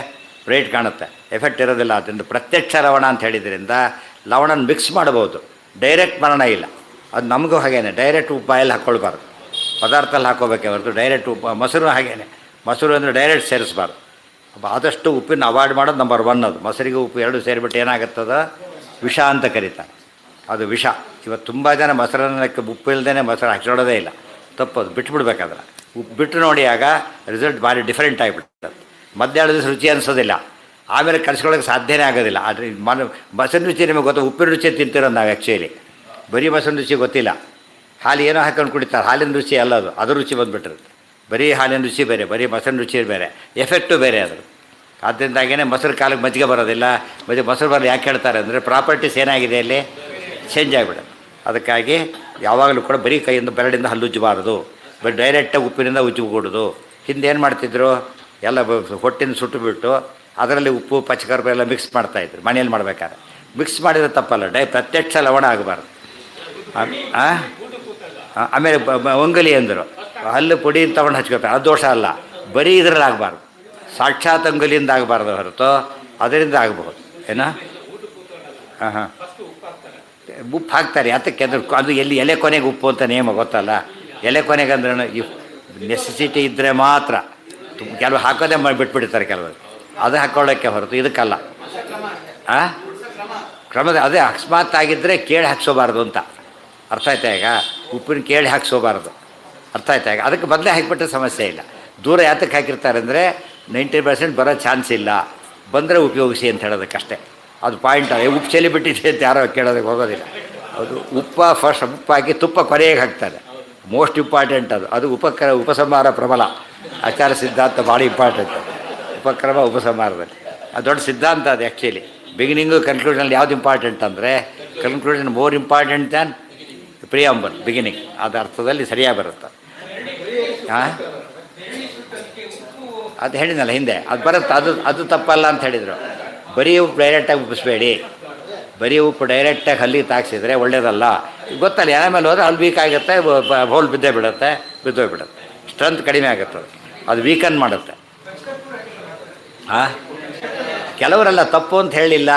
ಬ್ರೈಟ್ ಕಾಣುತ್ತೆ, ಎಫೆಕ್ಟ್ ಇರೋದಿಲ್ಲ. ಅದರಿಂದ ಪ್ರತ್ಯಕ್ಷ ಲವಣ ಅಂತ ಹೇಳಿದ್ರಿಂದ ಲವಣನ ಮಿಕ್ಸ್ ಮಾಡ್ಬೋದು, ಡೈರೆಕ್ಟ್ ಮರಣ ಇಲ್ಲ. ಅದು ನಮಗೂ ಹಾಗೇನೆ, ಡೈರೆಕ್ಟ್ ಉಪ್ಪು ಬಾಯಲ್ಲಿ ಹಾಕ್ಕೊಳ್ಬಾರ್ದು, ಪದಾರ್ಥಲ್ಲಿ ಹಾಕೋಬೇಕೇ ಹೊರತು ಡೈರೆಕ್ಟ್ ಉಪ್ಪು. ಮೊಸರು ಹಾಗೇನೆ, ಮೊಸರು ಅಂದರೆ ಡೈರೆಕ್ಟ್ ಸೇರಿಸ್ಬಾರ್ದು. ಆದಷ್ಟು ಉಪ್ಪಿನ ಅವಾಯ್ಡ್ ಮಾಡೋದು ನಂಬರ್ 1. ಅದು ಮೊಸರಿಗೆ ಉಪ್ಪು ಎರಡು ಸೇರಿಬಿಟ್ಟು ಏನಾಗುತ್ತದ, ವಿಷ ಅಂತ ಕರೀತಾರೆ, ಅದು ವಿಷ. ಇವತ್ತು ತುಂಬ ಜನ ಮೊಸರನ್ನಕ್ಕೆ ಉಪ್ಪು ಇಲ್ಲದೇ ಮೊಸರು ಹಾಕಿಡೋದೇ ಇಲ್ಲ, ತಪ್ಪದು, ಬಿಟ್ಬಿಡ್ಬೇಕಾದ್ರೆ. ಉಪ್ಪು ಬಿಟ್ಟು ನೋಡಿ, ಆಗ ರಿಸಲ್ಟ್ ಭಾರಿ ಡಿಫ್ರೆಂಟ್ ಆಗಿಬಿಡ್ತದೆ. ಮಧ್ಯಾಹ್ನ ದಿವಸ ರುಚಿ ಅನಿಸೋದಿಲ್ಲ, ಆಮೇಲೆ ಕಲಿಸ್ಕೊಳ್ಳೋಕೆ ಸಾಧ್ಯನೇ ಆಗೋದಿಲ್ಲ. ಆದರೆ ಮೊಸರಿನ ರುಚಿ ನಿಮಗೆ ಗೊತ್ತಾ, ಉಪ್ಪಿನ ರುಚಿ ತಿಂತಿರೋದು ನಾವು ಆ್ಯಕ್ಚುಲಿ. ಬರೀ ಮೊಸರಿನ ರುಚಿ ಗೊತ್ತಿಲ್ಲ, ಹಾಲು ಏನೋ ಹಾಕೊಂಡು ಕುಡಿತಾರೆ, ಹಾಲಿನ ರುಚಿ ಅಲ್ಲ ಅದು, ಅದ್ರ ರುಚಿ ಬಂದುಬಿಟ್ಟಿರುತ್ತೆ. ಬರೀ ಹಾಲಿನ ರುಚಿ ಬೇರೆ, ಬರೀ ಮೊಸರಿನ ರುಚಿ ಬೇರೆ, ಎಫೆಕ್ಟು ಬೇರೆ ಅದು. ಆದ್ದರಿಂದಾಗೇ ಮೊಸರು ಕಾಲಕ್ಕೆ ಮಜ್ಜಿಗೆ ಬರೋದಿಲ್ಲ. ಮೊಸರು ಬರಲು ಯಾಕೆ ಹೇಳ್ತಾರೆ ಅಂದರೆ ಪ್ರಾಪರ್ಟೀಸ್ ಏನಾಗಿದೆ ಅಲ್ಲಿ, ಚೇಂಜ್ ಆಗಿಬಿಡೋದು. ಅದಕ್ಕಾಗಿ ಯಾವಾಗಲೂ ಕೂಡ ಬರೀ ಕೈಯಿಂದ ಬೆರಳಿಂದ ಹಲ್ಲುಜ್ಜಬಾರ್ದು, ಬಟ್ ಡೈರೆಕ್ಟಾಗಿ ಉಪ್ಪಿನಿಂದ ಉಜ್ಜಿಬಿಡೋದು. ಹಿಂದೆ ಏನು ಮಾಡ್ತಿದ್ರು, ಎಲ್ಲ ಹೊಟ್ಟಿನ ಸುಟ್ಟು ಬಿಟ್ಟು ಅದರಲ್ಲಿ ಉಪ್ಪು ಪಚ್ಚಕರ್ಪು ಎಲ್ಲ ಮಿಕ್ಸ್ ಮಾಡ್ತಾಯಿದ್ರು ಮನೆಯಲ್ಲಿ ಮಾಡಬೇಕಾದ್ರೆ. ಮಿಕ್ಸ್ ಮಾಡಿದರೆ ತಪ್ಪಲ್ಲ, ಪ್ರತ್ಯಕ್ಷ ಲವಣ ಆಗಬಾರ್ದು. ಆಮೇಲೆ ಒಂಗಲಿ ಅಂದರು, ಹಲ್ಲು ಪುಡಿ ತೊಗೊಂಡು ಹಚ್ಕೊತಾರೆ, ಅದು ದೋಷ ಅಲ್ಲ, ಬರೀ ಇದರಲ್ಲಿ ಆಗಬಾರ್ದು, ಸಾಕ್ಷಾತ್ ಅಂಗುಲಿಯಿಂದ ಆಗಬಾರ್ದು ಹೊರತು ಅದರಿಂದ ಆಗಬಹುದು. ಏನೋ ಹಾಂ ಉಪ್ಪು ಹಾಕ್ತಾರೆ, ಯಾತಕ್ಕೆ ಅಂದ್ರೆ ಅದು ಎಲ್ಲಿ ಎಲೆ ಕೊನೆಗೆ ಉಪ್ಪು ಅಂತ ನೇಮ ಗೊತ್ತಲ್ಲ. ಎಲೆ ಕೊನೆಗೆ ಅಂದ್ರೆ ಇಫ್ ನೆಸೆಸಿಟಿ ಇದ್ದರೆ ಮಾತ್ರ, ಕೆಲವು ಹಾಕೋದೇ ಬಿಟ್ಬಿಡ್ತಾರೆ ಕೆಲವರು, ಅದು ಹಾಕ್ಕೊಳ್ಳೋಕ್ಕೆ ಹೊರತು ಇದಕ್ಕಲ್ಲ. ಕ್ರಮದ ಅದೇ ಅಕಸ್ಮಾತ್ ಆಗಿದ್ದರೆ ಕೇಳಿ ಹಾಕ್ಸೋಬಾರ್ದು ಅಂತ ಅರ್ಥ ಆಯ್ತಾ. ಈಗ ಉಪ್ಪಿನ ಕೇಳಿ ಹಾಕ್ಸೋಬಾರ್ದು, ಅರ್ಥ ಆಯ್ತಾ. ಈಗ ಅದಕ್ಕೆ ಬದಲೇ ಹಾಕಿಬಿಟ್ರೆ ಸಮಸ್ಯೆ ಇಲ್ಲ. ದೂರ ಯಾತಕ್ಕೆ ಹಾಕಿರ್ತಾರೆ ಅಂದರೆ 90% ಬರೋ ಚಾನ್ಸ್ ಇಲ್ಲ, ಬಂದರೆ ಉಪಯೋಗಿಸಿ ಅಂತ ಹೇಳೋದಕ್ಕಷ್ಟೇ. ಅದು ಪಾಯಿಂಟ್. ಉಪ್ಪು ಚೆಲ್ಲಿ ಬಿಟ್ಟಿದೆ ಅಂತ ಯಾರೋ ಕೇಳೋದಕ್ಕೆ ಹೋಗೋದಿಲ್ಲ. ಅದು ಫಸ್ಟ್ ಉಪ್ಪಾಕಿ ತುಪ್ಪ ಕೊನೆಗೆ ಹಾಕ್ತಾರೆ, ಮೋಸ್ಟ್ ಇಂಪಾರ್ಟೆಂಟ್ ಅದು. ಅದು ಉಪಸಂಹಾರ ಪ್ರಬಲ ಆಚಾರ ಸಿದ್ಧಾಂತ ಭಾಳ ಇಂಪಾರ್ಟೆಂಟ್. ಉಪಕ್ರಮ ಉಪಸಂಹಾರದಲ್ಲಿ ಅದು ದೊಡ್ಡ ಸಿದ್ಧಾಂತ ಅದು ಆ್ಯಕ್ಚುಲಿ. ಬಿಗಿನಿಂಗು ಕನ್ಕ್ಲೂಷನಲ್ಲಿ ಯಾವ್ದು ಇಂಪಾರ್ಟೆಂಟ್ ಅಂದರೆ conclusion more important than preamble beginning. ಅದು ಅರ್ಥದಲ್ಲಿ ಸರಿಯಾಗಿ ಬರುತ್ತೆ. ಅದು ಹೇಳಿದ್ನಲ್ಲ ಹಿಂದೆ, ಅದು ಬರುತ್ತೆ, ಅದು ತಪ್ಪಲ್ಲ ಅಂತ ಹೇಳಿದರು. ಬರೀ ಉಪ್ಪು ಡೈರೆಕ್ಟಾಗಿ ಉಪ್ಪಿಸ್ಬೇಡಿ, ಬರೀ ಉಪ್ಪು ಡೈರೆಕ್ಟಾಗಿ ಹಲ್ಲಿಗೆ ತಾಗಿಸಿದ್ರೆ ಒಳ್ಳೆಯದಲ್ಲ. ಗೊತ್ತಲ್ಲ, ಆಮೇಲೆ ಹೋದರೆ ಅಲ್ಲಿ ವೀಕ್ ಆಗುತ್ತೆ, ಹೋಲ್ ಬಿದ್ದೋಗ್ಬಿಡುತ್ತೆ, ಸ್ಟ್ರೆಂತ್ ಕಡಿಮೆ ಆಗುತ್ತೆ, ಅದು ವೀಕನ್ ಮಾಡುತ್ತೆ. ಕೆಲವರೆಲ್ಲ ತಪ್ಪು ಅಂತ ಹೇಳಿಲ್ಲ,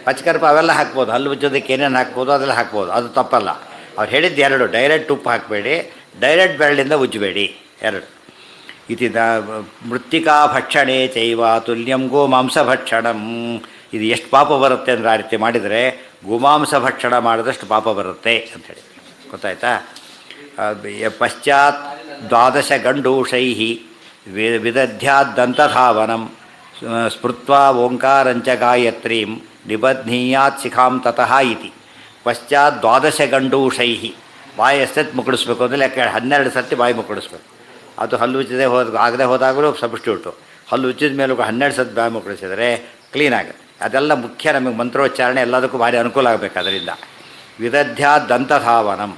ಪಚ್ಚಕರ್ಪ ಅವೆಲ್ಲ ಹಾಕ್ಬೋದು, ಹಲ್ಲು ಉಜ್ಜೋದಕ್ಕೆ ಏನೇನು ಹಾಕ್ಬೋದು ಅದೆಲ್ಲ ಹಾಕ್ಬೋದು, ಅದು ತಪ್ಪಲ್ಲ. ಅವ್ರು ಹೇಳಿದ್ದು ಎರಡು, ಡೈರೆಕ್ಟ್ ಉಪ್ಪು ಹಾಕಬೇಡಿ, ಡೈರೆಕ್ಟ್ ಬೆರಳಿಂದ ಉಜ್ಜಬೇಡಿ, ಎರಡು. ಇತಿ ಮೃತ್ತಿಕಾ ಭಕ್ಷಣೆ ಚೈವ ತುಲ್ಯಂ ಗೋಮಾಂಸ ಭಕ್ಷಣಂ. ಇದು ಎಷ್ಟು ಪಾಪ ಬರುತ್ತೆ ಅಂದರೆ ಆ ರೀತಿ ಮಾಡಿದರೆ ಗೋಮಾಂಸ ಭಕ್ಷಣ ಮಾಡಿದಷ್ಟು ಪಾಪ ಬರುತ್ತೆ ಅಂಥೇಳಿ, ಗೊತ್ತಾಯ್ತಾ. ಪಶ್ಚಾತ್ 12 ಗಂಡೂಷೈ ವಿದಧ್ಯಾದ್ದಂತಧಾವನಂ ಸ್ಮೃತ್ವಾ ಓಂಕಾರಂಚ ಗಾಯತ್ರೀಂ ನಿಬಧ್ನೀಯಾತ್ ಶಿಖಾಂ ತತಃ ಇತಿ. ಪಶ್ಚಾತ್ 12 ಗಂಡೂಷೈ, ಬಾಯಿ ಎಷ್ಟೊತ್ತು ಮುಕ್ಕಳಿಸ್ಬೇಕು ಅಂದರೆ ಲೆಕ್ಕ 12 ಸರ್ತಿ ಬಾಯಿ ಮುಕ್ಕಳಿಸ್ಬೇಕು. ಅದು ಹಲ್ಲು ಉಜ್ಜದೆ ಆಗದೆ ಹೋದಾಗಲೂ ಸಬ್ಸ್ಟ್ಯೂಟು. ಹಲ್ಲು ಉಜ್ಜಿದ ಮೇಲೂ 12 ಸರ್ತಿ ಬಾಯಿ ಮುಕ್ಕಳಿಸಿದರೆ ಕ್ಲೀನ್ ಆಗುತ್ತೆ. ಅದೆಲ್ಲ ಮುಖ್ಯ. ನಮಗೆ ಮಂತ್ರೋಚ್ಚಾರಣೆ ಎಲ್ಲದಕ್ಕೂ ಭಾರಿ ಅನುಕೂಲ ಆಗಬೇಕು ಅದರಿಂದ. ವಿದಧ್ಯಾದ್ದಂತಧಾವನಂ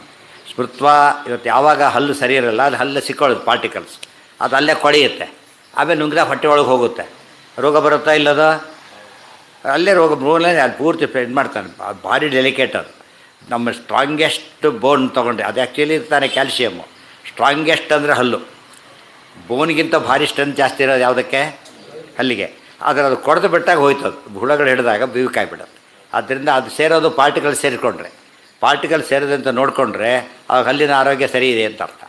ಸ್ಮೃತ್ವಾ. ಇವತ್ತು ಯಾವಾಗ ಹಲ್ಲು ಸರಿ ಇರಲ್ಲ, ಅದು ಹಲ್ಲು ಸಿಕ್ಕೊಳ್ಳೋದು ಪಾರ್ಟಿಕಲ್ಸ್, ಅದು ಅಲ್ಲೇ ಕೊಳೆಯುತ್ತೆ, ಆಮೇಲೆ ನುಂಗಿದ ಹೊಟ್ಟೆ ಒಳಗೆ ಹೋಗುತ್ತೆ. ರೋಗ ಬರುತ್ತಾ ಇಲ್ಲದ ಅಲ್ಲೇ ಮೂಲೇ ಅದು ಪೂರ್ತಿ ಇದು ಮಾಡ್ತಾನೆ. ಭಾರಿ ಡೆಲಿಕೇಟ್ ಅದು. ನಮ್ಮ ಸ್ಟ್ರಾಂಗೆಸ್ಟ್ ಬೋನ್ ತೊಗೊಂಡ್ರೆ ಅದು ಆ್ಯಕ್ಚುಲಿ ಇರ್ತಾನೆ ಕ್ಯಾಲ್ಶಿಯಮ್ಮು. ಸ್ಟ್ರಾಂಗೆಸ್ಟ್ ಅಂದರೆ ಹಲ್ಲು, ಬೋನ್ಗಿಂತ ಭಾರಿ ಸ್ಟ್ರೆಂತ್ ಜಾಸ್ತಿ ಇರೋದು ಯಾವುದಕ್ಕೆ, ಹಲ್ಲಿಗೆ. ಆದರೆ ಅದು ಕೊಡ್ದು ಬಿಟ್ಟಾಗ ಹೋಯ್ತದು, ಹುಳಗಳು ಹಿಡಿದಾಗ ಬೀವಿಕಾಯ್ಬಿಡೋದು. ಆದ್ದರಿಂದ ಅದು ಸೇರೋದು ಪಾರ್ಟಿಕಲ್ ಸೇರಿಕೊಂಡ್ರೆ, ಪಾರ್ಟಿಕಲ್ ಸೇರಿದಂತ ನೋಡಿಕೊಂಡ್ರೆ ಆ ಹಲ್ಲಿನ ಆರೋಗ್ಯ ಸರಿ ಇದೆ ಅಂತ ಅರ್ಥ.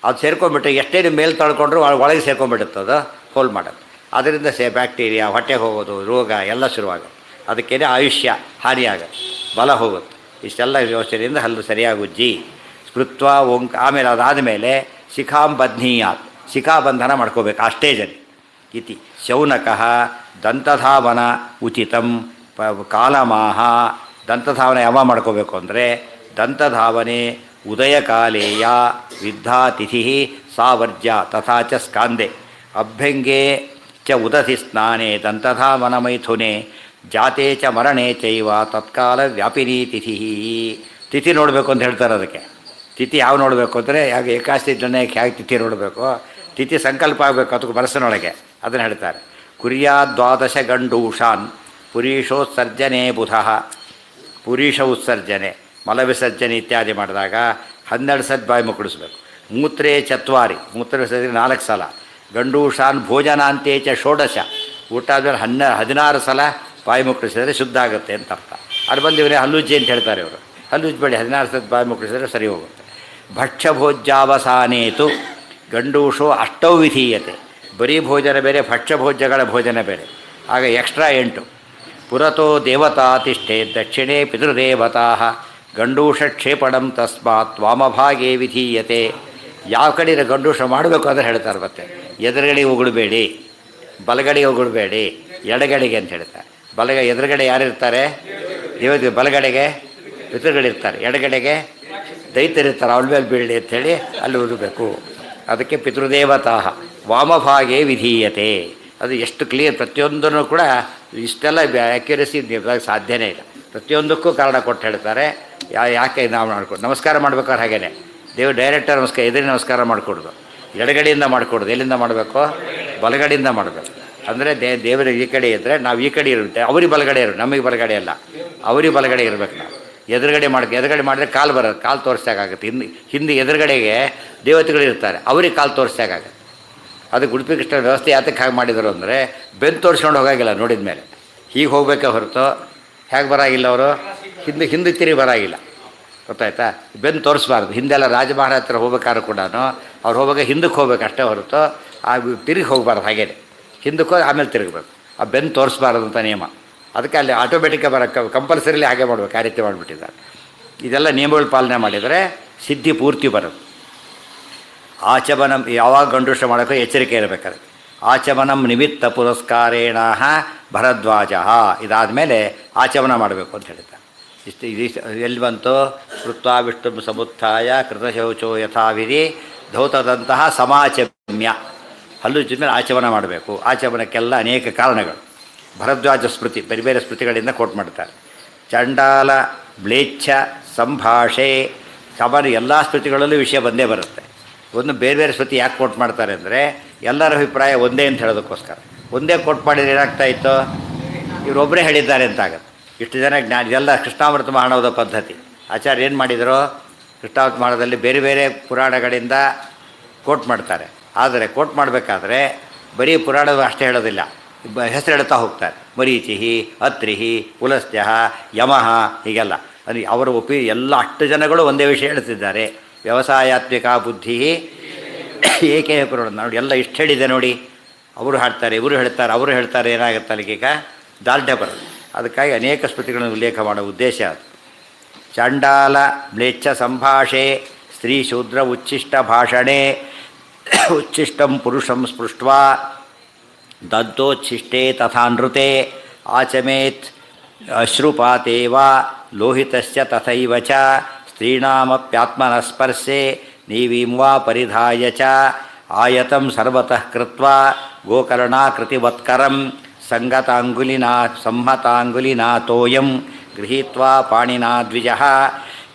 ಅದು ಸೇರ್ಕೊಂಡ್ಬಿಟ್ರೆ ಎಷ್ಟೇ ನೀವು ಮೇಲೆ ತೊಳ್ಕೊಂಡ್ರು ಒಳಗೆ ಸೇರ್ಕೊಂಡ್ಬಿಡುತ್ತೆ, ಅದು ಹೋಲ್ ಮಾಡೋದು. ಅದರಿಂದ ಬ್ಯಾಕ್ಟೀರಿಯಾ, ಹೊಟ್ಟೆಗೆ ಹೋಗೋದು, ರೋಗ ಎಲ್ಲ ಶುರುವಾಗುತ್ತೆ. ಅದಕ್ಕೇನೆ ಆಯುಷ್ಯ ಹಾನಿಯಾಗುತ್ತೆ, ಬಲ ಹೋಗುತ್ತೆ. ಇಷ್ಟೆಲ್ಲ ಯೋಚನೆಯಿಂದ ಹಲ್ಲು ಸರಿಯಾಗಿ ಉಜ್ಜಿ ಸ್ಮೃತ್ವ ಆಮೇಲೆ ಅದಾದಮೇಲೆ ಶಿಖಾಂಬಧ್ನೀಯಾತ್, ಶಿಖಾಬಂಧನ ಮಾಡ್ಕೋಬೇಕು ಆ ಸ್ಟೇಜಲ್ಲಿ. ಇತಿ ಶೌನಕಃ ದಂತಧಾವನ ಉಚಿತಂ ಕಾಲಮಾಹ. ದಂತಧಾವನೆ ಯಾವಾಗ ಮಾಡ್ಕೋಬೇಕು ಅಂದರೆ ದಂತಧಾವನೆ ಉದಯಕಾಲೇಯ ವಿದ್ಧಾತಿಥಿ ಸಾವರ್ಜ್ಯ ತಥಾ ಚ ಸ್ಕಾಂದೆ ಅಭ್ಯಂಗೆ ಚ ಉದತಿ ಸ್ನಾನೆ ದಂತಧಾವನ ಮೈಥುನೆ ಜಾತೆ ಚ ಮರಣೆ ಚೈವ ತತ್ಕಾಲ ವ್ಯಾಪಿನಿ ತಿಥಿ. ತಿಥಿ ನೋಡಬೇಕು ಅಂತ ಹೇಳ್ತಾರೆ ಅದಕ್ಕೆ. ತಿಥಿ ಯಾವ ನೋಡಬೇಕು ಅಂದರೆ ಯಾಕೆ ಏಕಾದಶಿ ಜನಕ್ಕೆ ಹೇಗೆ ತಿಥಿ ನೋಡಬೇಕು ತಿಥಿ ಸಂಕಲ್ಪ ಆಗಬೇಕು ಅದಕ್ಕೆ ಮನಸ್ಸಿನೊಳಗೆ, ಅದನ್ನು ಹೇಳ್ತಾರೆ. ಕುರ್ಯಾ ದ್ವಾದಶ ಗಂಡೂಷಾನ್ ಪುರೀಷೋತ್ಸರ್ಜನೆ ಬುಧಃ. ಪುರೀಷ ಉತ್ಸರ್ಜನೆ, ಮಲ ವಿಸರ್ಜನೆ ಇತ್ಯಾದಿ ಮಾಡಿದಾಗ 12 ಸತ್ ಬಾಯಿ ಮುಕ್ಕಳಿಸ್ಬೇಕು. ಮೂತ್ರೇ ಚತ್ವಾರಿ, ಮೂತ್ರ ವಿಸರ್ಜನೆ 4 ಸಲ. ಗಂಡೂಷಾನ್ ಭೋಜನಾಂತೆ ಚ ಷೋಡಶ, ಊಟ ಆದಮೇಲೆ 16 ಸಲ ಬಾಯಿ ಮುಕ್ಕಳಿಸಿದರೆ ಶುದ್ಧ ಆಗುತ್ತೆ ಅಂತ ಅರ್ಥ. ಅದು ಬಂದು ಇವರೇ ಹಲ್ಲುಜ್ಜಿ ಅಂತ ಹೇಳ್ತಾರೆ ಇವರು. ಹಲ್ಲುಜ್ಬೇಡಿ, 16 ಸತ್ ಬಾಯಿ ಮುಕ್ಕಳಿಸಿದರೆ ಸರಿ ಹೋಗುತ್ತೆ. ಭಕ್ಷ್ಯಭೋಜ್ಯಾವಸಾನೇತು ಗಂಡೂಷು ಅಷ್ಟೌ ವಿಧೀಯತೆ. ಬರೀ ಭೋಜನ ಬೇರೆ, ಭಕ್ಷ್ಯಭೋಜ್ಯಗಳ ಭೋಜನ ಬೇರೆ, ಆಗ ಎಕ್ಸ್ಟ್ರಾ 8. ಪುರತೋ ದೇವತಾ ತಿಷ್ಠೆ ದಕ್ಷಿಣೆ ಪಿತೃದೇವತಾ ಗಂಡೂಷ ಕ್ಷೇಪಣಂ ತಸ್ಮಾತ್ ವಾಮಭಾಗೇ ವಿಧೀಯತೆ. ಯಾವ ಕಡೆ ಗಂಡೂಷ ಮಾಡಬೇಕು ಅಂತ ಹೇಳ್ತಾರೆ. ಮತ್ತೆ ಎದುರುಗಡೆಗೆ ಉಗುಳಬೇಡಿ, ಬಲಗಡೆಗೆ ಉಗುಳಬೇಡಿ, ಎಡಗಡೆಗೆ ಅಂತ ಹೇಳ್ತಾರೆ. ಎದುರುಗಡೆ ಯಾರಿರ್ತಾರೆ? ದೇವತೆ. ಬಲಗಡೆಗೆ ಪಿತೃಗಳಿರ್ತಾರೆ, ಎಡಗಡೆಗೆ ದೈತ್ಯರಿರ್ತಾರೆ, ಅವಳ ಮೇಲೆ ಬೀಳಲಿ ಅಂಥೇಳಿ ಅಲ್ಲಿ ಉದಬೇಕು. ಅದಕ್ಕೆ ಪಿತೃದೇವತಾ ವಾಮಭಾಗೇ ವಿಧೀಯತೆ. ಅದು ಎಷ್ಟು ಕ್ಲಿಯರ್, ಪ್ರತಿಯೊಂದನ್ನು ಕೂಡ ಇಷ್ಟೆಲ್ಲ ಆ್ಯಕ್ಯುರಸಿ ಸಾಧ್ಯನೇ ಇಲ್ಲ. ಪ್ರತಿಯೊಂದಕ್ಕೂ ಕಾರಣ ಕೊಟ್ಟು ಹೇಳ್ತಾರೆ. ಯಾಕೆ ನಾವು ಮಾಡ್ಕೊಂಡು ನಮಸ್ಕಾರ ಮಾಡ್ಬೇಕಾದ್ರೆ ಹಾಗೇನೆ ದೇವ್ರು ಡೈರೆಕ್ಟರ್ ನಮಸ್ಕಾರ ಎದುರಿಗೆ ನಮಸ್ಕಾರ ಮಾಡಿಕೊಡೋದು, ಎಡಗಡೆಯಿಂದ ಮಾಡಿಕೊಡೋದು. ಎಲ್ಲಿಂದ ಮಾಡಬೇಕು? ಬಲಗಡೆಯಿಂದ ಮಾಡಬೇಕು. ಅಂದರೆ ದೇವರ ಈ ಕಡೆ ಇದ್ದರೆ ನಾವು ಈ ಕಡೆ ಇರುತ್ತೆ, ಅವ್ರಿಗೆ ಬಲಗಡೆ ಇರೋದು, ನಮಗೆ ಬಲಗಡೆ ಅಲ್ಲ, ಅವ್ರಿಗೆ ಬಲಗಡೆ ಇರಬೇಕು. ನಾವು ಎದುರುಗಡೆ ಮಾಡಿದ್ರೆ ಕಾಲು ಬರೋದು, ಕಾಲು ತೋರಿಸ್ದಾಗುತ್ತೆ. ಹಿಂದೆ ಎದುರುಗಡೆಗೆ ದೇವತೆಗಳಿರ್ತಾರೆ, ಅವ್ರಿಗೆ ಕಾಲು ತೋರಿಸ್ದಾಗುತ್ತೆ. ಅದಕ್ಕೆ ಉಡುಪಿ ಕೃಷ್ಣ ವ್ಯವಸ್ಥೆ ಯಾತಕ್ಕೆ ಹಾಗೆ ಮಾಡಿದರು ಅಂದರೆ ಬೆನ್ನು ತೋರಿಸ್ಕೊಂಡು ಹೋಗಾಗಿಲ್ಲ, ನೋಡಿದ ಮೇಲೆ ಹೀಗೆ ಹೋಗಬೇಕೆ ಹೊರತು ಹೇಗೆ ಬರಾಗಿಲ್ಲ. ಅವರು ಹಿಂದೆ ತಿರುಗಿ ಬರಾಗಿಲ್ಲ, ಗೊತ್ತಾಯ್ತಾ? ಬೆನ್ನು ತೋರಿಸ್ಬಾರ್ದು. ಹಿಂದೆಲ್ಲ ರಾಜ ಮಹಾರಾಜ ಹತ್ರ ಹೋಗ್ಬೇಕಾದ್ರೂ ಕೂಡ ಅವ್ರು ಹೋಗುವಾಗ ಹಿಂದಕ್ಕೆ ಹೋಗ್ಬೇಕು ಅಷ್ಟೇ ಹೊರತು ಆ ತಿರುಗಿ ಹೋಗಬಾರ್ದು. ಹಾಗೇನೆ ಹಿಂದಕ್ಕೆ ಹೋಗಿ ಆಮೇಲೆ ತಿರುಗಬೇಕು. ಆ ಬೆನ್ನು ತೋರಿಸ್ಬಾರ್ದು ಅಂತ ನಿಯಮ. ಅದಕ್ಕೆ ಅಲ್ಲಿ ಆಟೋಮೆಟಿಕ್ಕಾಗಿ ಬರೋಕ್ಕೆ ಕಂಪಲ್ಸರಿಲಿ ಹಾಗೆ ಮಾಡ್ಬೇಕು. ಆ ರೀತಿ ಮಾಡಿಬಿಟ್ಟಿದ್ದಾರೆ. ಇದೆಲ್ಲ ನಿಯಮಗಳು ಪಾಲನೆ ಮಾಡಿದರೆ ಸಿದ್ಧಿ ಪೂರ್ತಿ ಬರೋದು. ಆಚಮನಂ ಯಾವಾಗ ಗಂಡೂಷ ಮಾಡೋಕ್ಕೂ ಎಚ್ಚರಿಕೆ ಇರಬೇಕಾದ್ರೆ. ಆಚಮನಂ ನಿಮಿತ್ತ ಪುರಸ್ಕಾರೇಣ ಭರದ್ವಾಜ. ಇದಾದಮೇಲೆ ಆಚಮನ ಮಾಡಬೇಕು ಅಂತ ಹೇಳ್ತಾರೆ. ಇದು ಎಲ್ಲಿ ಬಂತು? ಕೃತ್ವಾ ವಿಷ್ಣು ಸಮುತ್ಥಾಯ ಕೃತಶೌಚೋ ಯಥಾವಿಧಿ ಧೌತದಂತಹ ಸಮಾಚಮ್ಯ. ಹಲ್ಲು ಮೇಲೆ ಆಚಮನ ಮಾಡಬೇಕು. ಆಚಮನಕ್ಕೆಲ್ಲ ಅನೇಕ ಕಾರಣಗಳು. ಭರದ್ವಾಜ ಸ್ಮೃತಿ ಬೇರೆ ಬೇರೆ ಸ್ಮೃತಿಗಳಿಂದ ಕೋಟ್ ಮಾಡ್ತಾರೆ. ಚಂಡಾಲ ಮ್ಲೇಚ್ಛ ಸಂಭಾಷೆ ಸಾಮಾನ್ಯ ಎಲ್ಲ ಸ್ಮೃತಿಗಳಲ್ಲೂ ವಿಷಯ ಬಂದೇ ಬರುತ್ತೆ. ಒಂದು ಬೇರೆ ಬೇರೆ ಸ್ಮೃತಿ ಯಾಕೆ ಕೋಟ್ ಮಾಡ್ತಾರೆ ಅಂದರೆ ಎಲ್ಲರ ಅಭಿಪ್ರಾಯ ಒಂದೇ ಅಂತ ಹೇಳೋದಕ್ಕೋಸ್ಕರ. ಒಂದೇ ಕೋಟ್ ಮಾಡಿದ್ರೆ ಏನಾಗ್ತಾ ಇತ್ತು? ಇವರೊಬ್ಬರೇ ಹೇಳಿದ್ದಾರೆ ಅಂತಾಗತ್ತೆ. ಇಷ್ಟು ಜನ ಜ್ಞಾನ. ಇದೆಲ್ಲ ಕೃಷ್ಣಾಮೃತ ಮಹಾಣವದ ಪದ್ಧತಿ. ಆಚಾರ್ಯ ಏನು ಮಾಡಿದರು? ಕೃಷ್ಣಾಮೃತ ಮಹಾಣದಲ್ಲಿ ಬೇರೆ ಬೇರೆ ಪುರಾಣಗಳಿಂದ ಕೋಟ್ ಮಾಡ್ತಾರೆ. ಆದರೆ ಕೋಟ್ ಮಾಡಬೇಕಾದ್ರೆ ಬರೀ ಪುರಾಣದ ಅಷ್ಟೇ ಹೇಳೋದಿಲ್ಲ, ಹೆಸರು ಹೇಳ್ತಾ ಹೋಗ್ತಾರೆ. ಮರೀಚಿಹಿ, ಅತ್ರಿಹಿ, ಪುಲಸ್ತ್ಯ, ಯಮಃ, ಹೀಗೆಲ್ಲ. ಅದು ಅವರ ಎಲ್ಲ 8 ಜನಗಳು ಒಂದೇ ವಿಷಯ ಹೇಳ್ತಿದ್ದಾರೆ. ವ್ಯವಸಾಯಾತ್ಮಿಕ ಬುದ್ಧಿ ಏಕೆ ಪುರಾಣ ನೋಡಿ ಎಲ್ಲ ಇಷ್ಟು ಹೇಳಿದೆ ನೋಡಿ. ಅವರು ಹಾಡ್ತಾರೆ, ಇವರು ಹೇಳ್ತಾರೆ, ಅವರು ಹೇಳ್ತಾರೆ. ಏನಾಗುತ್ತೆ ಅಲ್ಲಿಗೀಗ ದಾರ್ಢ್ಯ ಬರುತ್ತೆ. ಅದಕ್ಕಾಗಿ ಅನೇಕ ಸ್ಮೃತಿಗಳನ್ನು ಉಲ್ಲೇಖ ಮಾಡೋ ಉದ್ದೇಶ ಅದು. ಚಾಂಡಾಲ ಮ್ಲೇಚ್ಛ ಸಂಭಾಷೆ ಸ್ತ್ರೀ ಶೂದ್ರ ಉಚ್ಚಿಷ್ಟ ಭಾಷಣೆ ಉಚ್ಚಿಷ್ಟಂ ಪುರುಷಂ ಸ್ಪೃಷ್ಟ್ವಾ ದದ್ದೋಚ್ಛಿಷ್ಟೇ ತಥಾ ನೃತೆ ಆಚಮೇತ್ ಅಶ್ರುಪಾತೇವ ಲೋಹಿತಸ್ಯ ತಥೈವ ಚ ಸ್ತ್ರೀಣಾಮಪ್ಯಾತ್ಮನಸ್ಪರ್ಶೆ ನೀವೀಂ ವಾ ಪರಿಧಾಯ ಚ ಆಯತಂ ಸರ್ವತಃ ಕೃತ್ವಾ ಗೋಕರ್ಣಾಕೃತಿವತ್ಕರಂ ಸಂಹತಾಂಗುಲಿನಾ ತೋಯಂ ಗೃಹೀತ್ವಾ ಪಾಣಿನಾ ದ್ವಿಜಃ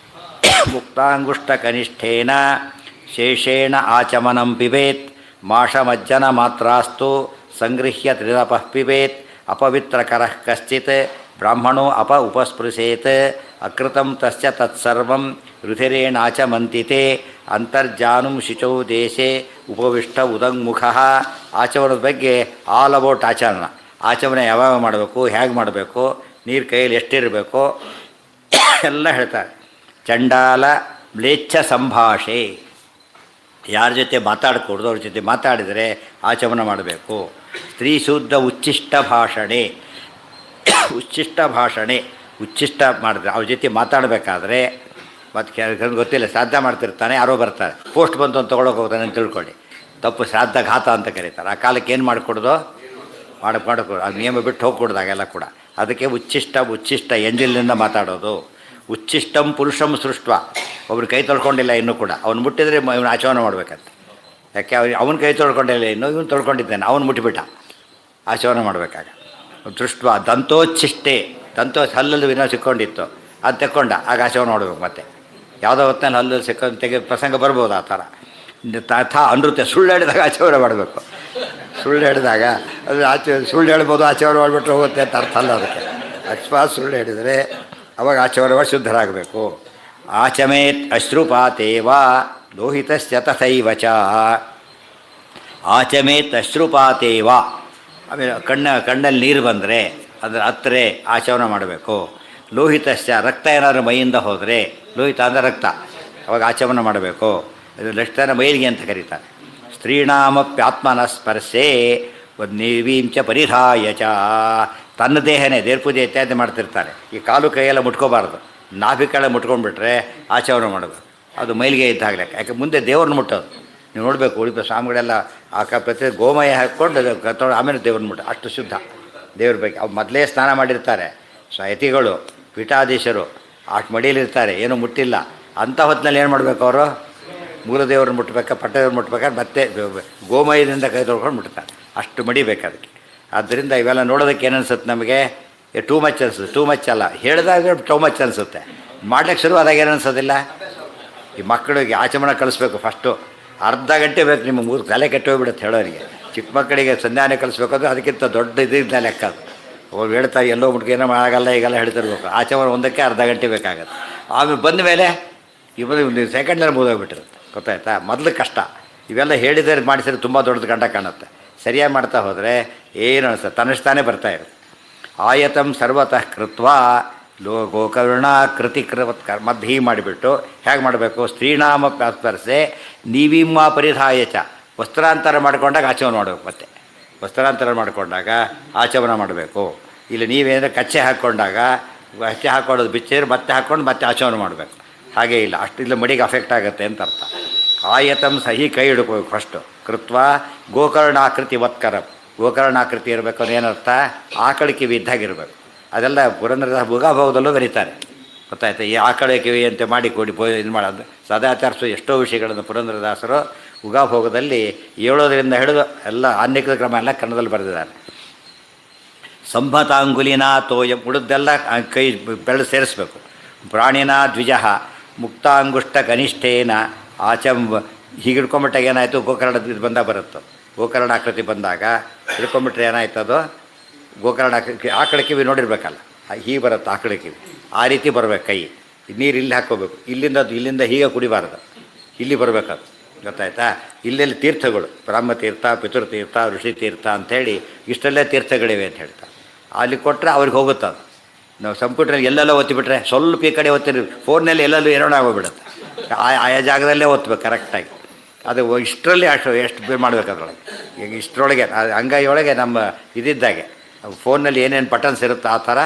ಮುಕ್ತಾಂಗುಷ್ಟಕನಿಷ್ಠೇನ ಶೇಷೇಣ ಆಚಮನಂ ಪಿಬೇತ್ ಮಾಷಮಜ್ಜನ ಮಾತ್ರಾಸ್ತು ಸಂಗೃಹ್ಯ ತ್ರಿರಪಃ ಪಿಬೇತ್ ಅಪವಿತ್ರಕರಃ ಕಶ್ಚಿತ್ ಬ್ರಾಹ್ಮಣೋ ಉಪಸ್ಪೃಶೇತ್ ಅಕೃತಂ ತಸ್ಯ ತತ್ಸರ್ವಂ ರುಧಿರೇಣಾಚಮಂತಿತೆ ಅಂತರ್ಜಾನುಂ ಶುಚೌ ದೇಶೆ ಉಪವಿಷ್ಟ ಉದಂಗ್ಮುಖಃ. ಆಚಮನದ ಬಗ್ಗೆ ಆಲ್ ಅಬೌಟ್ ಆಚಮನ. ಆಚಮನ ಯಾವಾಗ ಮಾಡಬೇಕು, ಹೇಗೆ ಮಾಡಬೇಕು, ನೀರು ಕೈಯಲ್ಲಿ ಎಷ್ಟಿರಬೇಕು ಎಲ್ಲ ಹೇಳ್ತಾರೆ. ಚಂಡಾಲ ಮ್ಲೇಚ್ಛ ಸಂಭಾಷೆ, ಯಾರ ಜೊತೆ ಮಾತಾಡಕೂಡ್ದು ಅವ್ರ ಜೊತೆ ಮಾತಾಡಿದರೆ ಆಚಮನ ಮಾಡಬೇಕು. ಸ್ತ್ರೀ ಶೂದ್ರ ಉಚ್ಚಿಷ್ಟ ಭಾಷಣೆ, ಉಚ್ಚಿಷ್ಟ ಭಾಷಣೆ ಉಚ್ಚಿಷ್ಟ ಮಾಡಿದ್ರೆ ಅವ್ರ ಜೊತೆ ಮಾತಾಡಬೇಕಾದ್ರೆ ಮತ್ತು ಗೊತ್ತಿಲ್ಲ ಶ್ರಾದ್ದ ಮಾಡ್ತಿರ್ತಾನೆ, ಯಾರೋ ಬರ್ತಾರೆ, ಪೋಸ್ಟ್ ಬಂತು ಅಂತ ತೊಗೊಳಕ್ಕೆ ಹೋಗ್ತಾನೆ ಅಂತ ತಿಳ್ಕೊಳ್ಳಿ, ತಪ್ಪು ಶ್ರಾದ್ದ ಘಾತ ಅಂತ ಕರೀತಾರೆ. ಆ ಕಾಲಕ್ಕೆ ಏನು ಮಾಡಿಕೊಡೋದು? ಮಾಡಿಕೊಡೋದು ಅದು ನಿಯಮ ಬಿಟ್ಟು ಹೋಗ್ಕೊಡ್ದಾಗೆಲ್ಲ ಕೂಡ. ಅದಕ್ಕೆ ಉಚ್ಚಿಷ್ಟ ಎಂಜಿಲ್ನಿಂದ ಮಾತಾಡೋದು. ಉಚ್ಚಿಷ್ಟಂ ಪುರುಷಂ ಸೃಷ್ಟ. ಒಬ್ರು ಕೈ ತೊಳ್ಕೊಂಡಿಲ್ಲ ಇನ್ನೂ ಕೂಡ, ಅವ್ನು ಮುಟ್ಟಿದರೆ ಇವನು ಆಚಮನ ಮಾಡ್ಬೇಕಂತ. ಯಾಕೆ ಅವನ ಕೈ ತೊಳ್ಕೊಂಡಿಲ್ಲ ಇನ್ನೂ, ಇವನು ತೊಳ್ಕೊಂಡಿದ್ದಾನೆ, ಅವನು ಮುಟ್ಟಿಬಿಟ್ಟ, ಆಚಮನ ಮಾಡಬೇಕಾಗ. ದೃಷ್ಟ ದಂತೋಚ್ಛಿಷ್ಟೆ, ಹಲ್ಲಲ್ಲಿ ವಿನೋ ಸಿಕ್ಕೊಂಡಿತ್ತು, ಅದು ತೆಕ್ಕೊಂಡ, ಆಗ ಆಚಮನ ಮಾಡಬೇಕು. ಮತ್ತೆ ಯಾವುದೋ ಹೊತ್ತಿನಲ್ಲಿ ಹಲ್ಲು ಸಿಕ್ಕೊಂಡು ಪ್ರಸಂಗ ಬರ್ಬೋದು ಆ ಥರ. ತಥಾ ಅನೃತ್ಯ, ಸುಳ್ಳು ಹೇಳಿದಾಗ ಆಚರಣೆ ಮಾಡಬೇಕು. ಸುಳ್ಳು ಹೇಳಿದಾಗ ಅದು ಸುಳ್ಳು ಹೇಳ್ಬೋದು, ಆಚರಣೆ ಮಾಡಿಬಿಟ್ರೆ ಹೋಗುತ್ತೆ ಅಂತ ಅರ್ಥ ಅಲ್ಲ ಅದಕ್ಕೆ. ಅಕಸ್ಮಾತ್ ಸುಳ್ಳು ಹೇಳಿದರೆ ಅವಾಗ ಆಚರಣೆ ಮಾಡಿ ಶುದ್ಧರಾಗಬೇಕು. ಆಚಮೇತ್ ಅಶ್ರುಪಾತೇವ ಲೋಹಿತಶ್ಚ ತಥೈವ ಚ. ಆಚಮೇತ್ ಅಶ್ರುಪಾತೇವ, ಆಮೇಲೆ ಕಣ್ಣಲ್ಲಿ ನೀರು ಬಂದರೆ ಅದರ ಹತ್ತಿರ ಆಚರಣೆ ಮಾಡಬೇಕು. ಲೋಹಿತಶ್ಚ, ರಕ್ತ ಏನಾದರೂ ಮೈಯಿಂದ ಹೋದರೆ, ಲೋಹಿತ ಅಂದರೆ ರಕ್ತ, ಅವಾಗ ಆಚಮನ ಮಾಡಬೇಕು. ಇದು ಲಕ್ಷಣ ಮೈಲಿಗೆ ಅಂತ ಕರೀತಾರೆ. ಸ್ತ್ರೀಣಾಮಪ್ಯಾತ್ಮನ ಸ್ಪರ್ಶೆ ನೀವೀಂಚ ಪರಿಧಾಯ ಚ. ತನ್ನ ದೇಹನೇ ದೇವ್ರ ಪೂಜೆ ಇತ್ಯಾದಿ ಮಾಡ್ತಿರ್ತಾರೆ, ಈ ಕಾಲು ಕೈಯೆಲ್ಲ ಮುಟ್ಕೋಬಾರ್ದು. ನಾಭಿಕೆಲ್ಲ ಮುಟ್ಕೊಂಡ್ಬಿಟ್ರೆ ಆಚರಣೆ ಮಾಡಬೇಕು. ಅದು ಮೈಲಿಗೆ ಇದ್ದಾಗಲೇ, ಯಾಕೆ ಮುಂದೆ ದೇವ್ರನ್ನ ಮುಟ್ಟೋದು. ನೀವು ನೋಡಬೇಕು, ಉಳಿದ ಸ್ವಾಮಿಗಳೆಲ್ಲ ಪ್ರತಿ ಗೋಮಯ ಹಾಕ್ಕೊಂಡು ಆಮೇಲೆ ದೇವ್ರನ್ನ ಮುಟ್ಟ, ಅಷ್ಟು ಶುದ್ಧ ದೇವ್ರ ಬಗ್ಗೆ. ಅವ್ರು ಮೊದಲೇ ಸ್ನಾನ ಮಾಡಿರ್ತಾರೆ. ಯತಿಗಳು ಪೀಠಾಧೀಶರು ಅಷ್ಟು ಮಡಿಯಲ್ಲಿರ್ತಾರೆ, ಏನೂ ಮುಟ್ಟಿಲ್ಲ. ಅಂಥ ಹೊತ್ತಿನಲ್ಲಿ ಏನು ಮಾಡಬೇಕು ಅವರು? ಮೂಲ ದೇವ್ರನ್ನ ಮುಟ್ಬೇಕಾ, ಪಟ್ಟದೇವ್ರನ್ನ ಮುಟ್ಬೇಕಾದ್ರೆ ಮತ್ತೆ ಗೋಮಯದಿಂದ ಕೈ ತೊಳ್ಕೊಂಡು ಮುಟ್ತಾರೆ. ಅಷ್ಟು ಮಡಿಬೇಕು ಅದಕ್ಕೆ. ಆದ್ದರಿಂದ ಇವೆಲ್ಲ ನೋಡೋದಕ್ಕೆ ಏನು ಅನ್ಸುತ್ತೆ ನಮಗೆ? ಟೂ ಮಚ್ ಅನಿಸುತ್ತೆ. ಟೂ ಮಚ್ ಅಲ್ಲ, ಹೇಳಿದಾಗ ಟೂ ಮಚ್ ಅನಿಸುತ್ತೆ. ಮಾಡ್ಲಿಕ್ಕೆ ಶುರು ಆದಾಗ ಏನು ಅನ್ಸೋದಿಲ್ಲ. ಈ ಮಕ್ಕಳಿಗೆ ಆಚಮನ ಕಲಿಸ್ಬೇಕು. ಫಸ್ಟು ಅರ್ಧ ಗಂಟೆ ಬೇಕು, ನಿಮ್ಮ ಮೂರು ತಲೆ ಕೆಟ್ಟೋಗ್ಬಿಡುತ್ತೆ ಹೇಳೋರಿಗೆ. ಚಿಕ್ಕ ಮಕ್ಕಳಿಗೆ ಸಂಧಾನ ಕಲಿಸ್ಬೇಕಾದ್ರೆ ಅದಕ್ಕಿಂತ ದೊಡ್ಡ ಇದರಿಂದ ಲೆಕ್ಕ ಅದು. ಅವ್ರು ಹೇಳ್ತಾರೆ ಎಲ್ಲೋ ಮುಟ್ಕೇನೋ ಆಗಲ್ಲ ಈಗೆಲ್ಲ ಹೇಳ್ತಿರ್ಬೇಕು. ಆಚಮನ ಒಂದಕ್ಕೆ ಅರ್ಧ ಗಂಟೆ ಬೇಕಾಗತ್ತೆ. ಆಮೇಲೆ ಬಂದ ಮೇಲೆ ಒಂದು ಸೆಕೆಂಡ್ನಲ್ಲಿ ಮುಗಿದೋಗ್ಬಿಟ್ಟಿರುತ್ತೆ. ಗೊತ್ತಾಯ್ತಾ? ಮೊದಲು ಕಷ್ಟ. ಇವೆಲ್ಲ ಹೇಳಿದರೆ ಮಾಡಿಸಿದ್ರೆ ತುಂಬ ದೊಡ್ಡದು ಗಂಡ ಕಾಣುತ್ತೆ. ಸರಿಯಾಗಿ ಮಾಡ್ತಾ ಹೋದರೆ ಏನು ಅನಿಸ್ತದೆ, ತನ್ನಷ್ಟಾನೇ ಬರ್ತಾ ಇರುತ್ತೆ. ಆಯತಂ ಸರ್ವತಃ ಕೃತ್ವ ಗೋಕರ್ಣ ಕೃತಿಕೃವತ್ ಮದ್ದು ಹೀಗೆ ಮಾಡಿಬಿಟ್ಟು ಹೇಗೆ ಮಾಡಬೇಕು? ಸ್ತ್ರೀನಾಮ ಸ್ಪರ್ಶೆ ನೀವಿಮ್ಮ ಪರಿಧಾಯ ಚ. ವಸ್ತ್ರಾಂತರ ಮಾಡಿಕೊಂಡಾಗ ಆಚಮನ ಮಾಡಬೇಕು. ಮತ್ತೆ ವಸ್ತ್ರಾಂತರ ಮಾಡಿಕೊಂಡಾಗ ಆಚಮನ ಮಾಡಬೇಕು. ಇಲ್ಲಿ ನೀವೇನಾದ್ರೆ ಕಚ್ಚೆ ಹಾಕ್ಕೊಂಡಾಗ ಕಚ್ಚೆ ಹಾಕ್ಕೊಳ್ಳೋದು ಬಿಚ್ಚಿದ್ರೆ ಮತ್ತೆ ಹಾಕ್ಕೊಂಡು ಮತ್ತೆ ಆಚಮನ ಮಾಡಬೇಕು. ಹಾಗೇ ಇಲ್ಲ, ಅಷ್ಟಿಲ್ಲ ಮಡಿಗೆ ಅಫೆಕ್ಟ್ ಆಗುತ್ತೆ ಅಂತ ಅರ್ಥ. ಆಯತಂ ಸಹಿ ಕೈ ಹಿಡ್ಕೋಬೇಕು ಫಸ್ಟು. ಕೃತ್ವ ಗೋಕರ್ಣಾಕೃತಿ ವತ್ಕರ. ಗೋಕರ್ಣಾಕೃತಿ ಇರಬೇಕು ಅಂದ್ರೆ ಏನರ್ಥ? ಆಕಳ ಕಿವಿ ಇದ್ದಾಗಿರಬೇಕು. ಅದೆಲ್ಲ ಪುರಂದರದಾಸ ಭುಗಾಭಾವದಲ್ಲೂ ಬರೀತಾರೆ. ಗೊತ್ತಾಯ್ತು? ಈ ಆಕಳ ಕಿವಿ ಅಂತ ಮಾಡಿ ಕೊಡಿ ಇದು ಮಾಡೋದು ಸದಾಚಾರಿಸೋ ಎಷ್ಟೋ ವಿಷಯಗಳನ್ನು ಪುರಂದರದಾಸರು ಉಗಾಭೋಗದಲ್ಲಿ 7ರಿಂದ ಹಿಡಿದು ಎಲ್ಲ ಆನ್ಯಕೃತ ಕ್ರಮ ಎಲ್ಲ ಕನ್ನಡದಲ್ಲಿ ಬರೆದಿದ್ದಾರೆ. ಸಂಭತಾಂಗುಲಿನ ತೋಯ ಉಳಿದೆಲ್ಲ ಕೈ ಬೆಳೆದು ಸೇರಿಸ್ಬೇಕು. ಪ್ರಾಣಿನ ದ್ವಿಜ ಮುಕ್ತಾಂಗುಷ್ಟ ಕನಿಷ್ಠೇನ ಆಚಂ. ಹೀಗೆ ಹಿಡ್ಕೊಂಬಿಟ್ಟಾಗ ಏನಾಯಿತು? ಗೋಕರ್ಣ ಇದು ಬಂದಾಗ ಬರುತ್ತೆ. ಗೋಕರ್ಣಾಕೃತಿ ಬಂದಾಗ ಹಿಡ್ಕೊಂಬಿಟ್ರೆ ಏನಾಯ್ತು? ಅದು ಗೋಕರ್ಣ ಆಕಳ ಕಿವಿ ನೋಡಿರ್ಬೇಕಲ್ಲ, ಹೀಗೆ ಬರುತ್ತೆ ಆಕಳ ಕಿವಿ. ಆ ರೀತಿ ಬರಬೇಕು ಕೈ. ನೀರು ಇಲ್ಲಿ ಹಾಕ್ಕೋಬೇಕು. ಇಲ್ಲಿಂದ ಹೀಗೆ ಕುಡಿಬಾರ್ದು, ಇಲ್ಲಿ ಬರಬೇಕದು. ಗೊತ್ತಾಯ್ತಾ? ಇಲ್ಲೆಲ್ಲಿ ತೀರ್ಥಗಳು, ಬ್ರಹ್ಮತೀರ್ಥ, ಪಿತೃತೀರ್ಥ, ಋಷಿತೀರ್ಥ ಅಂಥೇಳಿ ಇಷ್ಟೆಲ್ಲೇ ತೀರ್ಥಗಳಿವೆ ಅಂತ ಹೇಳ್ತಾರೆ. ಅಲ್ಲಿ ಕೊಟ್ಟರೆ ಅವ್ರಿಗೆ ಹೋಗುತ್ತೆ ಅದು. ನಾವು ಕಂಪ್ಯೂಟ್ರಲ್ಲಿ ಎಲ್ಲೆಲ್ಲ ಒತ್ತಿಬಿಟ್ರೆ ಸ್ವಲ್ಪ ಈ ಕಡೆ ಒತ್ತಿರಿ, ಫೋನ್ನಲ್ಲಿ ಎಲ್ಲೆಲ್ಲೂ ಏರೋಣ ಆಗೋಗ್ಬಿಡುತ್ತೆ. ಆಯಾ ಜಾಗದಲ್ಲೇ ಒತ್ತಬೇಕು ಕರೆಕ್ಟಾಗಿ. ಅದು ಇಷ್ಟರಲ್ಲಿ ಎಷ್ಟು ಮಾಡಬೇಕು ಅದರೊಳಗೆ. ಈಗ ಇಷ್ಟರೊಳಗೆ ಅಂಗೈಯೊಳಗೆ ನಮ್ಮ ಇದಿದ್ದಾಗೆ ಫೋನಲ್ಲಿ ಏನೇನು ಬಟನ್ಸ್ ಇರುತ್ತೆ ಆ ಥರ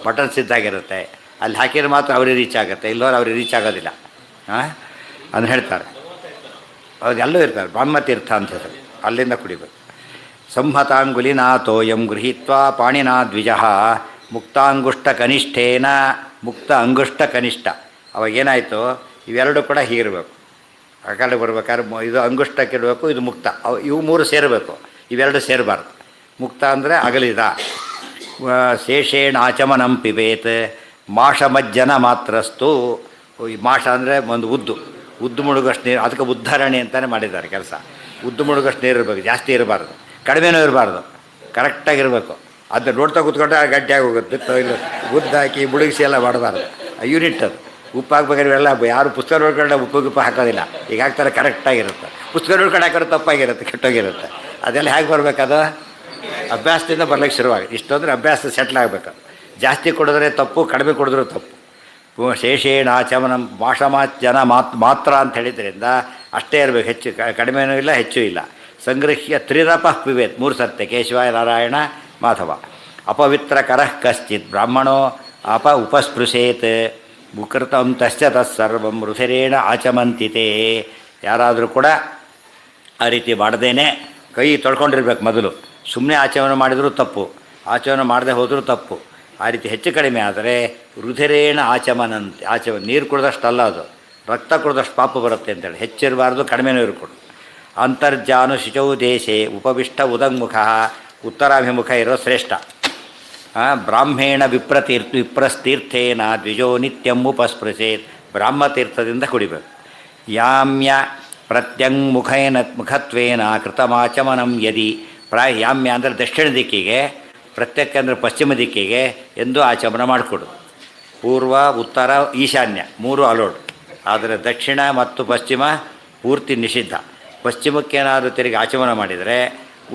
ಬಟನ್ಸ್ ಇದ್ದಾಗಿರುತ್ತೆ. ಅಲ್ಲಿ ಹಾಕಿದ್ರೆ ಮಾತ್ರ ಅವ್ರಿಗೆ ರೀಚ್ ಆಗುತ್ತೆ, ಇಲ್ಲೋರು ಅವ್ರಿಗೆ ರೀಚ್ ಆಗೋದಿಲ್ಲ. ಅದನ್ನು ಹೇಳ್ತಾರೆ. ಅವ್ರು ಎಲ್ಲೂ ಇರ್ತಾರೆ. ಬ್ರಹ್ಮತೀರ್ಥ ಅಂತ ಹೇಳ್ತಾರೆ, ಅಲ್ಲಿಂದ ಕುಡಿಬೇಕು. ಸಂಹತಾಂಗುಲಿನಾಥೋಯಂ ಗೃಹೀತ್ವ ಪಾಣಿನಾ ದ್ವಿಜ ಮುಕ್ತಾಂಗುಷ್ಟ ಕನಿಷ್ಠೇನ. ಮುಕ್ತ ಅಂಗುಷ್ಟ ಕನಿಷ್ಠ. ಅವಾಗೇನಾಯಿತು? ಇವೆರಡು ಕೂಡ ಹೀಗಿರಬೇಕು. ಆ ಕಡೆ ಬರ್ಬೇಕಾದ್ರೆ ಇದು ಅಂಗುಷ್ಟಕ್ಕಿರಬೇಕು, ಇದು ಮುಕ್ತ. ಇವು ಮೂರು ಸೇರಬೇಕು, ಇವೆರಡು ಸೇರಬಾರ್ದು. ಮುಕ್ತ ಅಂದರೆ ಅಗಲಿದ. ಶೇಷೇಣ ಆಚಮನಂ ಪಿಬೇತ್ ಮಾಷಮಜ್ಜನ ಮಾತ್ರಸ್ತು. ಈ ಮಾಷ ಅಂದರೆ ಒಂದು ಉದ್ದು ಮುಳುಗಷ್ಟು ನೀರು. ಅದಕ್ಕೆ ಉದ್ಧರಣೆ ಅಂತಲೇ ಮಾಡಿದ್ದಾರೆ ಕೆಲಸ. ಉದ್ದು ಮುಳುಗಷ್ಟು ನೀರು ಇರಬೇಕು, ಜಾಸ್ತಿ ಇರಬಾರ್ದು, ಕಡಿಮೆನೂ ಇರಬಾರ್ದು, ಕರೆಕ್ಟಾಗಿರಬೇಕು. ಅದನ್ನ ನೋಡ್ತಾ ಕೂತ್ಕೊಂಡ್ರೆ ಗಟ್ಟಿಯಾಗಿ ಹೋಗುತ್ತೆ. ಇಲ್ಲ ಉದ್ದು ಹಾಕಿ ಮುಳುಗಿಸಿ ಎಲ್ಲ ಮಾಡಬಾರ್ದು. ಯೂನಿಟ್ ಅದು. ಉಪ್ಪು ಹಾಕ್ಬೇಕಾದ್ರೆ ಎಲ್ಲ ಯಾರು ಪುಸ್ತಕ ನೋಡ್ಕೊಂಡೆ ಉಪ್ಪು ಹಾಕೋದಿಲ್ಲ. ಈಗ ಹಾಕ್ತಾರೆ ಕರೆಕ್ಟಾಗಿರುತ್ತೆ. ಪುಸ್ತಕ ನೋಡ್ಕೊಂಡು ಹಾಕೋರು ತಪ್ಪಾಗಿರುತ್ತೆ, ಕೆಟ್ಟೋಗಿರುತ್ತೆ. ಅದೆಲ್ಲ ಹೇಗೆ ಬರಬೇಕದು? ಅಭ್ಯಾಸದಿಂದ ಬರ್ಲಿಕ್ಕೆ ಶುರುವಾಗಿ. ಇಷ್ಟೊಂದರೆ ಅಭ್ಯಾಸ ಸೆಟ್ಲ್ ಆಗಬೇಕು. ಜಾಸ್ತಿ ಕೊಡಿದ್ರೆ ತಪ್ಪು, ಕಡಿಮೆ ಕೊಡಿದ್ರೂ ತಪ್ಪು. ಶೇಷೇಣ ಆಚಮನಂ ಭಾಷಮಾಚನ ಮಾತ್ರ ಅಂತ ಹೇಳಿದ್ರಿಂದ ಅಷ್ಟೇ ಇರಬೇಕು. ಹೆಚ್ಚು ಕಡಿಮೆನೂ ಇಲ್ಲ, ಹೆಚ್ಚು ಇಲ್ಲ. ಸಂಗೃಹ್ಯ ತ್ರಿರಪ ಪಿಬೇತ್ 3 ಸರ್ತೆ ಕೇಶವಾಯ ನಾರಾಯಣ ಮಾಧವ. ಅಪವಿತ್ರ ಕರಃ ಕಶ್ಚಿತ್ ಬ್ರಾಹ್ಮಣೋ ಉಪಸ್ಪೃಶೇತ್ ಮುಕೃತಂ ತಶ್ಚ ತತ್ಸರ್ವಂ ರುಧಿರೇಣ ಆಚಮಂತಿತೆ. ಯಾರಾದರೂ ಕೂಡ ಆ ರೀತಿ ಮಾಡದೇನೆ ಕೈ ತೊಳ್ಕೊಂಡಿರ್ಬೇಕು ಮೊದಲು. ಸುಮ್ಮನೆ ಆಚಮನ ಮಾಡಿದರೂ ತಪ್ಪು, ಆಚಮನ ಮಾಡದೆ ಹೋದರೂ ತಪ್ಪು. ಆ ರೀತಿ ಹೆಚ್ಚು ಕಡಿಮೆ ಆದರೆ ರುಧಿರೇಣ ಆಚಮನ ನೀರು ಕುಡಿದಷ್ಟಲ್ಲ, ಅದು ರಕ್ತ ಕುಡಿದಷ್ಟು ಪಾಪ ಬರುತ್ತೆ ಅಂತೇಳಿ. ಹೆಚ್ಚಿರಬಾರ್ದು, ಕಡಿಮೆನೂ ಇರ್ಕೊಡು. ಅಂತರ್ಜಾನು ಶುಚೌ ದೇಶೆ ಉಪವಿಷ್ಟ ಉದಂಗ್ಮುಖ. ಉತ್ತರಾಭಿಮುಖ ಇರೋ ಶ್ರೇಷ್ಠ. ಬ್ರಾಹ್ಮೇಣ ವಿಪ್ರಸ್ತೀರ್ಥೇನ ದ್ವಿಜೋ ನಿತ್ಯಂ ಉಪಸ್ಪೃಶೇತ್. ಬ್ರಾಹ್ಮತೀರ್ಥದಿಂದ ಕುಡಿಬೇಕು. ಯಾಮ್ಯ ಪ್ರತ್ಯಂಗುಖೇನ ಮುಖತ್ವೇನ ಕೃತಮಾಚಮನಂ ಯದಿ ಯಾಮ್ಯ ಅಂದರೆ ದಕ್ಷಿಣ ದಿಕ್ಕಿಗೆ, ಪ್ರತ್ಯಕ್ಕ ಅಂದರೆ ಪಶ್ಚಿಮ ದಿಕ್ಕಿಗೆ ಎಂದು ಆಚಮನ ಮಾಡಿಕೊಡು. ಪೂರ್ವ, ಉತ್ತರ, ಈಶಾನ್ಯ 3 ಅಲೋಡ್. ಆದರೆ ದಕ್ಷಿಣ ಮತ್ತು ಪಶ್ಚಿಮ ಪೂರ್ತಿ ನಿಷಿದ್ಧ. ಪಶ್ಚಿಮಕ್ಕೇನಾದರೂ ತಿರುಗಿ ಆಚಮನ ಮಾಡಿದರೆ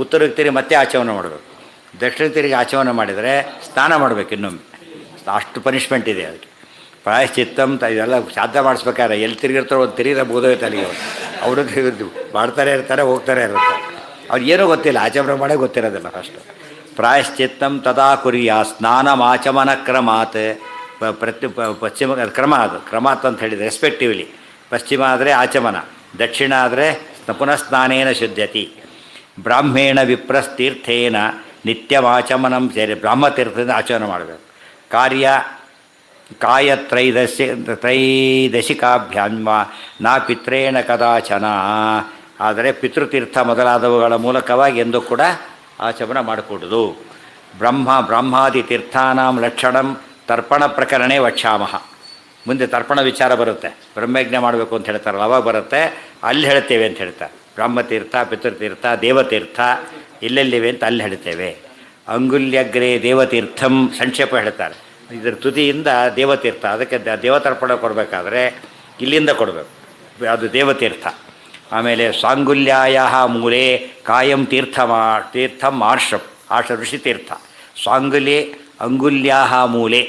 ಉತ್ತರಕ್ಕೆ ತಿರುಗಿ ಮತ್ತೆ ಆಚಮನ ಮಾಡಬೇಕು. ದಕ್ಷಿಣ ತಿರುಗಿ ಆಚಮನ ಮಾಡಿದರೆ ಸ್ನಾನ ಮಾಡಬೇಕು ಇನ್ನೊಮ್ಮೆ. ಅಷ್ಟು ಪನಿಷ್ಮೆಂಟ್ ಇದೆ ಅದಕ್ಕೆ. ಪ್ರಾಯಶ್ಚಿತ್ತಂ ಇದೆಲ್ಲ ಶ್ರಾದ್ದ ಮಾಡಿಸ್ಬೇಕಾದ್ರೆ ಎಲ್ಲಿ ತಿರುಗಿರ್ತಾರೋ ಒಂದು ತಿರುಗಿರ ಬೋಧೋಯ್ತು ಅಲ್ಲಿಗೆ ಅವರು ಮಾಡ್ತಾರೆ ಇರ್ತಾರೆ, ಹೋಗ್ತಾರೆ ಇರ್ತಾರೆ. ಅವ್ರು ಏನೂ ಗೊತ್ತಿಲ್ಲ, ಆಚಮನ ಮಾಡೇ ಗೊತ್ತಿರೋದಿಲ್ಲ ಫಸ್ಟು. ಪ್ರಾಯಶ್ಚಿತ್ತಂ ತದಾ ಕುರಿಯ ಸ್ನಾನಮಾಚಮನ ಕ್ರಮಾತ್. ಪಶ್ಚಿಮ ಕ್ರಮ, ಅದು ಕ್ರಮಾತ್ ಅಂತ ಹೇಳಿದರೆ ರೆಸ್ಪೆಕ್ಟಿವ್ಲಿ. ಪಶ್ಚಿಮ ಆದರೆ ಆಚಮನ, ದಕ್ಷಿಣ ಆದರೆ ಪುನಃ ಸ್ನಾನೇನ ಶುದ್ಧತಿ. ಬ್ರಾಹ್ಮೇಣ ವಿಪ್ರಸ್ತೀರ್ಥೇನ ನಿತ್ಯಮಾಚಮನಂ ಸೇರಿ ಬ್ರಾಹ್ಮತೀರ್ಥದಿಂದ ಆಚಮನ ಮಾಡಬೇಕು. ತ್ರೈದಶಿಕಾಭ್ಯಾಮ ನಾ ಪಿತ್ರೇಣ ಕದಾಚನ. ಆದರೆ ಪಿತೃತೀರ್ಥ ಮೊದಲಾದವುಗಳ ಮೂಲಕವಾಗಿ ಎಂದು ಕೂಡ ಆಚಮನ ಮಾಡಿಕೊಡುದು. ಬ್ರಹ್ಮಾದಿ ತೀರ್ಥಾನಾಂ ಲಕ್ಷಣಂ ತರ್ಪಣ ಪ್ರಕರಣೇ ವಕ್ಷಾಮಹ. ಮುಂದೆ ತರ್ಪಣ ವಿಚಾರ ಬರುತ್ತೆ, ಬ್ರಹ್ಮಯಜ್ಞ ಮಾಡಬೇಕು ಅಂತ ಹೇಳ್ತಾರಲ್ಲ ಅವಾಗ ಬರುತ್ತೆ, ಅಲ್ಲಿ ಹೇಳ್ತೇವೆ ಅಂತ ಹೇಳ್ತಾರೆ. ಬ್ರಹ್ಮತೀರ್ಥ, ಪಿತೃತೀರ್ಥ, ದೇವತೀರ್ಥ ಎಲ್ಲೆಲ್ಲಿವೆ ಅಂತ ಅಲ್ಲಿ ಹೇಳ್ತೇವೆ. ಅಂಗುಲ್ಯಗ್ರೇ ದೇವತೀರ್ಥಂ ಸಂಕ್ಷೇಪ ಹೇಳ್ತಾರೆ. ಇದರ ತುದಿಯಿಂದ ದೇವತೀರ್ಥ, ಅದಕ್ಕೆ ದೇವತರ್ಪಣ ಕೊಡಬೇಕಾದ್ರೆ ಇಲ್ಲಿಂದ ಕೊಡಬೇಕು, ಅದು ದೇವತೀರ್ಥ. ಆಮೇಲೆ ಸಾಂಗುಲ್ಯಾಯ ಮೂಲೆ ಕಾಯಂ ತೀರ್ಥಂ ಆರ್ಷ ಋಷಿತೀರ್ಥ. ಸ್ವಾಂಗುಲಿ ಅಂಗುಲ್ಯಾ ಮೂಲೆ,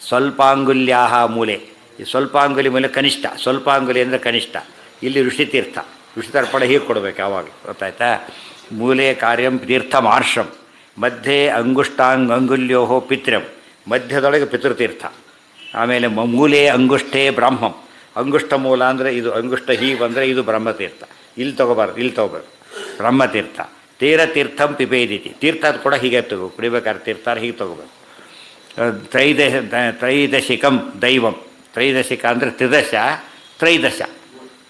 ಸ್ವಲ್ಪಾಂಗುಲ್ಯಾ ಮೂಲೆ. ಈ ಸ್ವಲ್ಪಾಂಗುಲಿ ಮೂಲೆ ಕನಿಷ್ಠ, ಸ್ವಲ್ಪಾಂಗುಲಿ ಅಂದರೆ ಕನಿಷ್ಠ. ಇಲ್ಲಿ ಋಷಿತೀರ್ಥ, ಋಷಿತರ್ಪಣ ಹೀಗೆ ಕೊಡಬೇಕು ಯಾವಾಗ, ಗೊತ್ತಾಯ್ತಾ? ಮೂಲೆ ಕಾರ್ಯಂ ತೀರ್ಥಂ ಆರ್ಷಂ, ಮಧ್ಯೆ ಅಂಗುಲ್ಯೋ ಪಿತೃಂ, ಮಧ್ಯದೊಳಗೆ ಪಿತೃತೀರ್ಥ. ಆಮೇಲೆ ಮೂಲೆ ಅಂಗುಷ್ಠೇ ಬ್ರಾಹ್ಮಂ, ಅಂಗುಷ್ಠ ಮೂಲ ಅಂದರೆ ಇದು, ಅಂಗುಷ್ಠ ಹೀಗೆ ಬಂದರೆ ಇದು ಬ್ರಹ್ಮತೀರ್ಥ. ಇಲ್ಲಿ ತೊಗೋಬಾರ್ದು, ಇಲ್ಲಿ ತೊಗೋಬೇಕು ಬ್ರಹ್ಮತೀರ್ಥ. ತೀರತೀರ್ಥಂ ಪಿಬೇದಿತಿ, ತೀರ್ಥ ಕೂಡ ಹೀಗೆ ಕುಡಿಬೇಕಾದ್ರೆ ತೀರ್ಥ ಹೀಗೆ ತೊಗೋಬೇಕು. ತ್ರೈದಶಿಕಂ ದೈವಂ, ತ್ರೈದಶಿಕ ಅಂದರೆ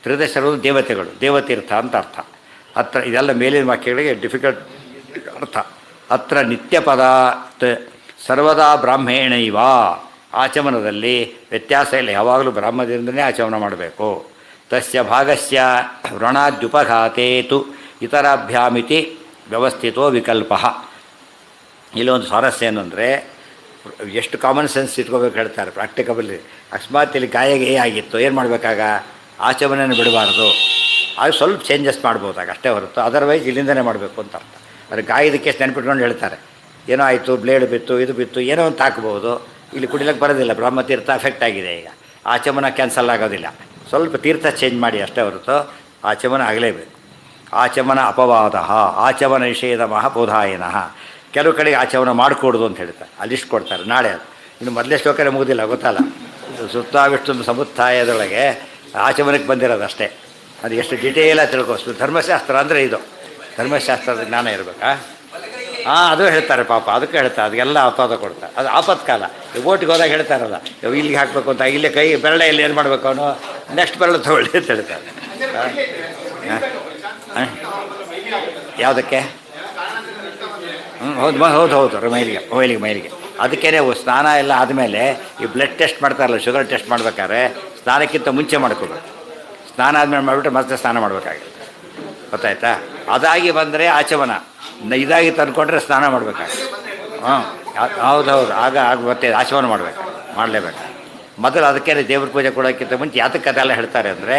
ತ್ರಿದಶರು ದೇವತೆಗಳು, ದೇವತೀರ್ಥ ಅಂತ ಅರ್ಥ. ಅತ್ರ ಇದೆಲ್ಲ ಮೇಲಿನ ವಾಕ್ಯಗಳಿಗೆ ಡಿಫಿಕಲ್ಟ್ ಅರ್ಥ. ಅತ್ರ ನಿತ್ಯ ಪದಾತ್ ಸರ್ವದಾ ಬ್ರಾಹ್ಮೇಣೈವ. ಆಚಮನದಲ್ಲಿ ವ್ಯತ್ಯಾಸ ಇಲ್ಲ, ಯಾವಾಗಲೂ ಬ್ರಾಹ್ಮದಿಂದಲೇ ಆಚಮನ ಮಾಡಬೇಕು. ತಸ್ಯ ಭಾಗಸ್ಯ ವ್ರಣಾದ್ಯುಪಘಾತೇತು ಇತರಾಭ್ಯಾಮಿತಿ ವ್ಯವಸ್ಥಿತೋ ವಿಕಲ್ಪ. ಇಲ್ಲೊಂದು ಸ್ವಾರಸ್ಯ ಏನಂದರೆ, ಎಷ್ಟು ಕಾಮನ್ ಸೆನ್ಸ್ ಇಟ್ಕೋಬೇಕು ಹೇಳ್ತಾರೆ ಪ್ರಾಕ್ಟಿಕಬಲ್ಲಿ. ಅಕಸ್ಮಾತ್ ಇಲ್ಲಿ ಗಾಯಗೆ ಆಗಿತ್ತು, ಏನು ಮಾಡಬೇಕಾಗ? ಆಚಮನೆಯನ್ನು ಬಿಡಬಾರ್ದು. ಆಗ ಸ್ವಲ್ಪ ಚೇಂಜಸ್ ಮಾಡ್ಬೋದಾಗ ಅಷ್ಟೇ ಹೊರತು ಅದರ್ವೈಸ್ ಇಲ್ಲಿಂದನೇ ಮಾಡಬೇಕು ಅಂತ ಅರ್ಥ. ಆದರೆ ಗಾಯದ ಕೇಸ್ ನೆನ್ಪಿಟ್ಕೊಂಡು ಹೇಳ್ತಾರೆ, ಏನೋ ಆಯಿತು, ಬ್ಲೇಡ್ ಬಿತ್ತು, ಇದು ಬಿತ್ತು, ಏನೋ ಒಂದು ಹಾಕ್ಬೋದು. ಇಲ್ಲಿ ಕುಡಿಲಿಕ್ಕೆ ಬರೋದಿಲ್ಲ, ಬ್ರಹ್ಮತೀರ್ಥ ಎಫೆಕ್ಟ್ ಆಗಿದೆ, ಈಗ ಆಚಮನ ಕ್ಯಾನ್ಸಲ್ ಆಗೋದಿಲ್ಲ. ಸ್ವಲ್ಪ ತೀರ್ಥ ಚೇಂಜ್ ಮಾಡಿ ಅಷ್ಟೇ ಹೊರತು ಆಚಮನ ಆಗಲೇಬೇಕು. ಆಚಮನ ಅಪವಾದ, ಆಚಮನ ನಿಷೇಧ ಮಹಾಬೋಧಾಯನಃ. ಕೆಲವು ಕಡೆಗೆ ಆಚಮನ ಮಾಡಿಕೊಡೋದು ಅಂತ ಹೇಳ್ತಾರೆ, ಅಲ್ಲಿಷ್ಟು ಕೊಡ್ತಾರೆ. ನಾಳೆ ಅದು ಇನ್ನು ಮೊದಲೇ ಶ್ಲೋಕನೇ ಮುಗಿದಿಲ್ಲ, ಗೊತ್ತಲ್ಲ. ಸುತ್ತಾವಿಷ್ಟು ಸಮುತ್ಥಾಯದೊಳಗೆ ಆಚಮನಕ್ಕೆ ಬಂದಿರೋದು ಅಷ್ಟೇ. ಅದು ಎಷ್ಟು ಡಿಟೇಲಾಗಿ ತಿಳ್ಕೋಸ್ತು. ಧರ್ಮಶಾಸ್ತ್ರ ಅಂದರೆ ಇದು, ಧರ್ಮಶಾಸ್ತ್ರದ ಜ್ಞಾನ ಇರಬೇಕಾ? ಅದು ಹೇಳ್ತಾರೆ ಪಾಪ, ಅದಕ್ಕೆ ಹೇಳ್ತಾರೆ, ಅದಕ್ಕೆಲ್ಲ ಅಪವಾದ ಕೊಡ್ತಾರೆ. ಅದು ಆಪತ್ಕಾಲ. ಓಟಿಗೆ ಹೋದಾಗ ಹೇಳ್ತಾರಲ್ಲ, ಇಲ್ಲಿಗೆ ಹಾಕಬೇಕು ಅಂತ, ಇಲ್ಲೇ ಕೈ ಬೆರಳೆಯಲ್ಲಿ ಏನು ಮಾಡಬೇಕು, ಅವನು ನೆಕ್ಸ್ಟ್ ಬೆರಳು ತಗೊಳ್ಳಿ ಅಂತ ಹೇಳ್ತಾರೆ. ಯಾವುದಕ್ಕೆ? ಹೌದು ಮೈಲಿಗೆ. ಅದಕ್ಕೇ ಸ್ನಾನ ಎಲ್ಲ ಆದಮೇಲೆ ಈ ಬ್ಲಡ್ ಟೆಸ್ಟ್ ಮಾಡ್ತಾರಲ್ಲ, ಶುಗರ್ ಟೆಸ್ಟ್ ಮಾಡ್ಬೇಕಾದ್ರೆ ಸ್ನಾನಕ್ಕಿಂತ ಮುಂಚೆ ಮಾಡ್ಕೋಬೇಕು. ಸ್ನಾನ ಆದಮೇಲೆ ಮಾಡಿಬಿಟ್ರೆ ಮತ್ತೆ ಸ್ನಾನ ಮಾಡಬೇಕಾಗುತ್ತೆ, ಗೊತ್ತಾಯ್ತಾ? ಅದಾಗಿ ಬಂದರೆ ಆಚಮನ, ಇದಾಗಿ ತಂದ್ಕೊಂಡ್ರೆ ಸ್ನಾನ ಮಾಡಬೇಕಾಗುತ್ತೆ. ಹೌದು, ಆಗ ಮತ್ತೆ ಆಚಮನ ಮಾಡಲೇಬೇಕು. ಮೊದಲು ಅದಕ್ಕೆ ದೇವ್ರ ಪೂಜೆ ಕೊಡೋಕ್ಕಿಂತ ಮುಂಚೆ ಯಾತಕ್ಕೆ ಅದೆಲ್ಲ ಹೇಳ್ತಾರೆ ಅಂದರೆ,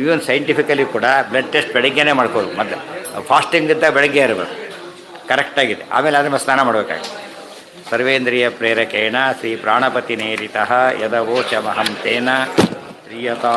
ಇವನ್ ಸೈಂಟಿಫಿಕಲಿ ಕೂಡ ಬ್ಲಡ್ ಟೆಸ್ಟ್ ಬೆಳಗ್ಗೆನೇ ಮಾಡ್ಕೋಬೇಕು. ಮೊದಲು ಫಾಸ್ಟಿಂಗಿಂತ ಬೆಳಗ್ಗೆ ಇರಬೇಕು, ಕರೆಕ್ಟಾಗಿದೆ. ಆಮೇಲೆ ಅದ್ರ ಮೇಲೆ ಸ್ನಾನ ಮಾಡಬೇಕಾಗುತ್ತೆ. ಸರ್ವೇಂದ್ರಿಯ ಪ್ರೇರಕೇಣ ಶ್ರೀ ಪ್ರಾಣಪತಿ ನೇರಿತಃ ಯದವೋಚಮಹಂ ತೇನ ಶ್ರೀಯತಾ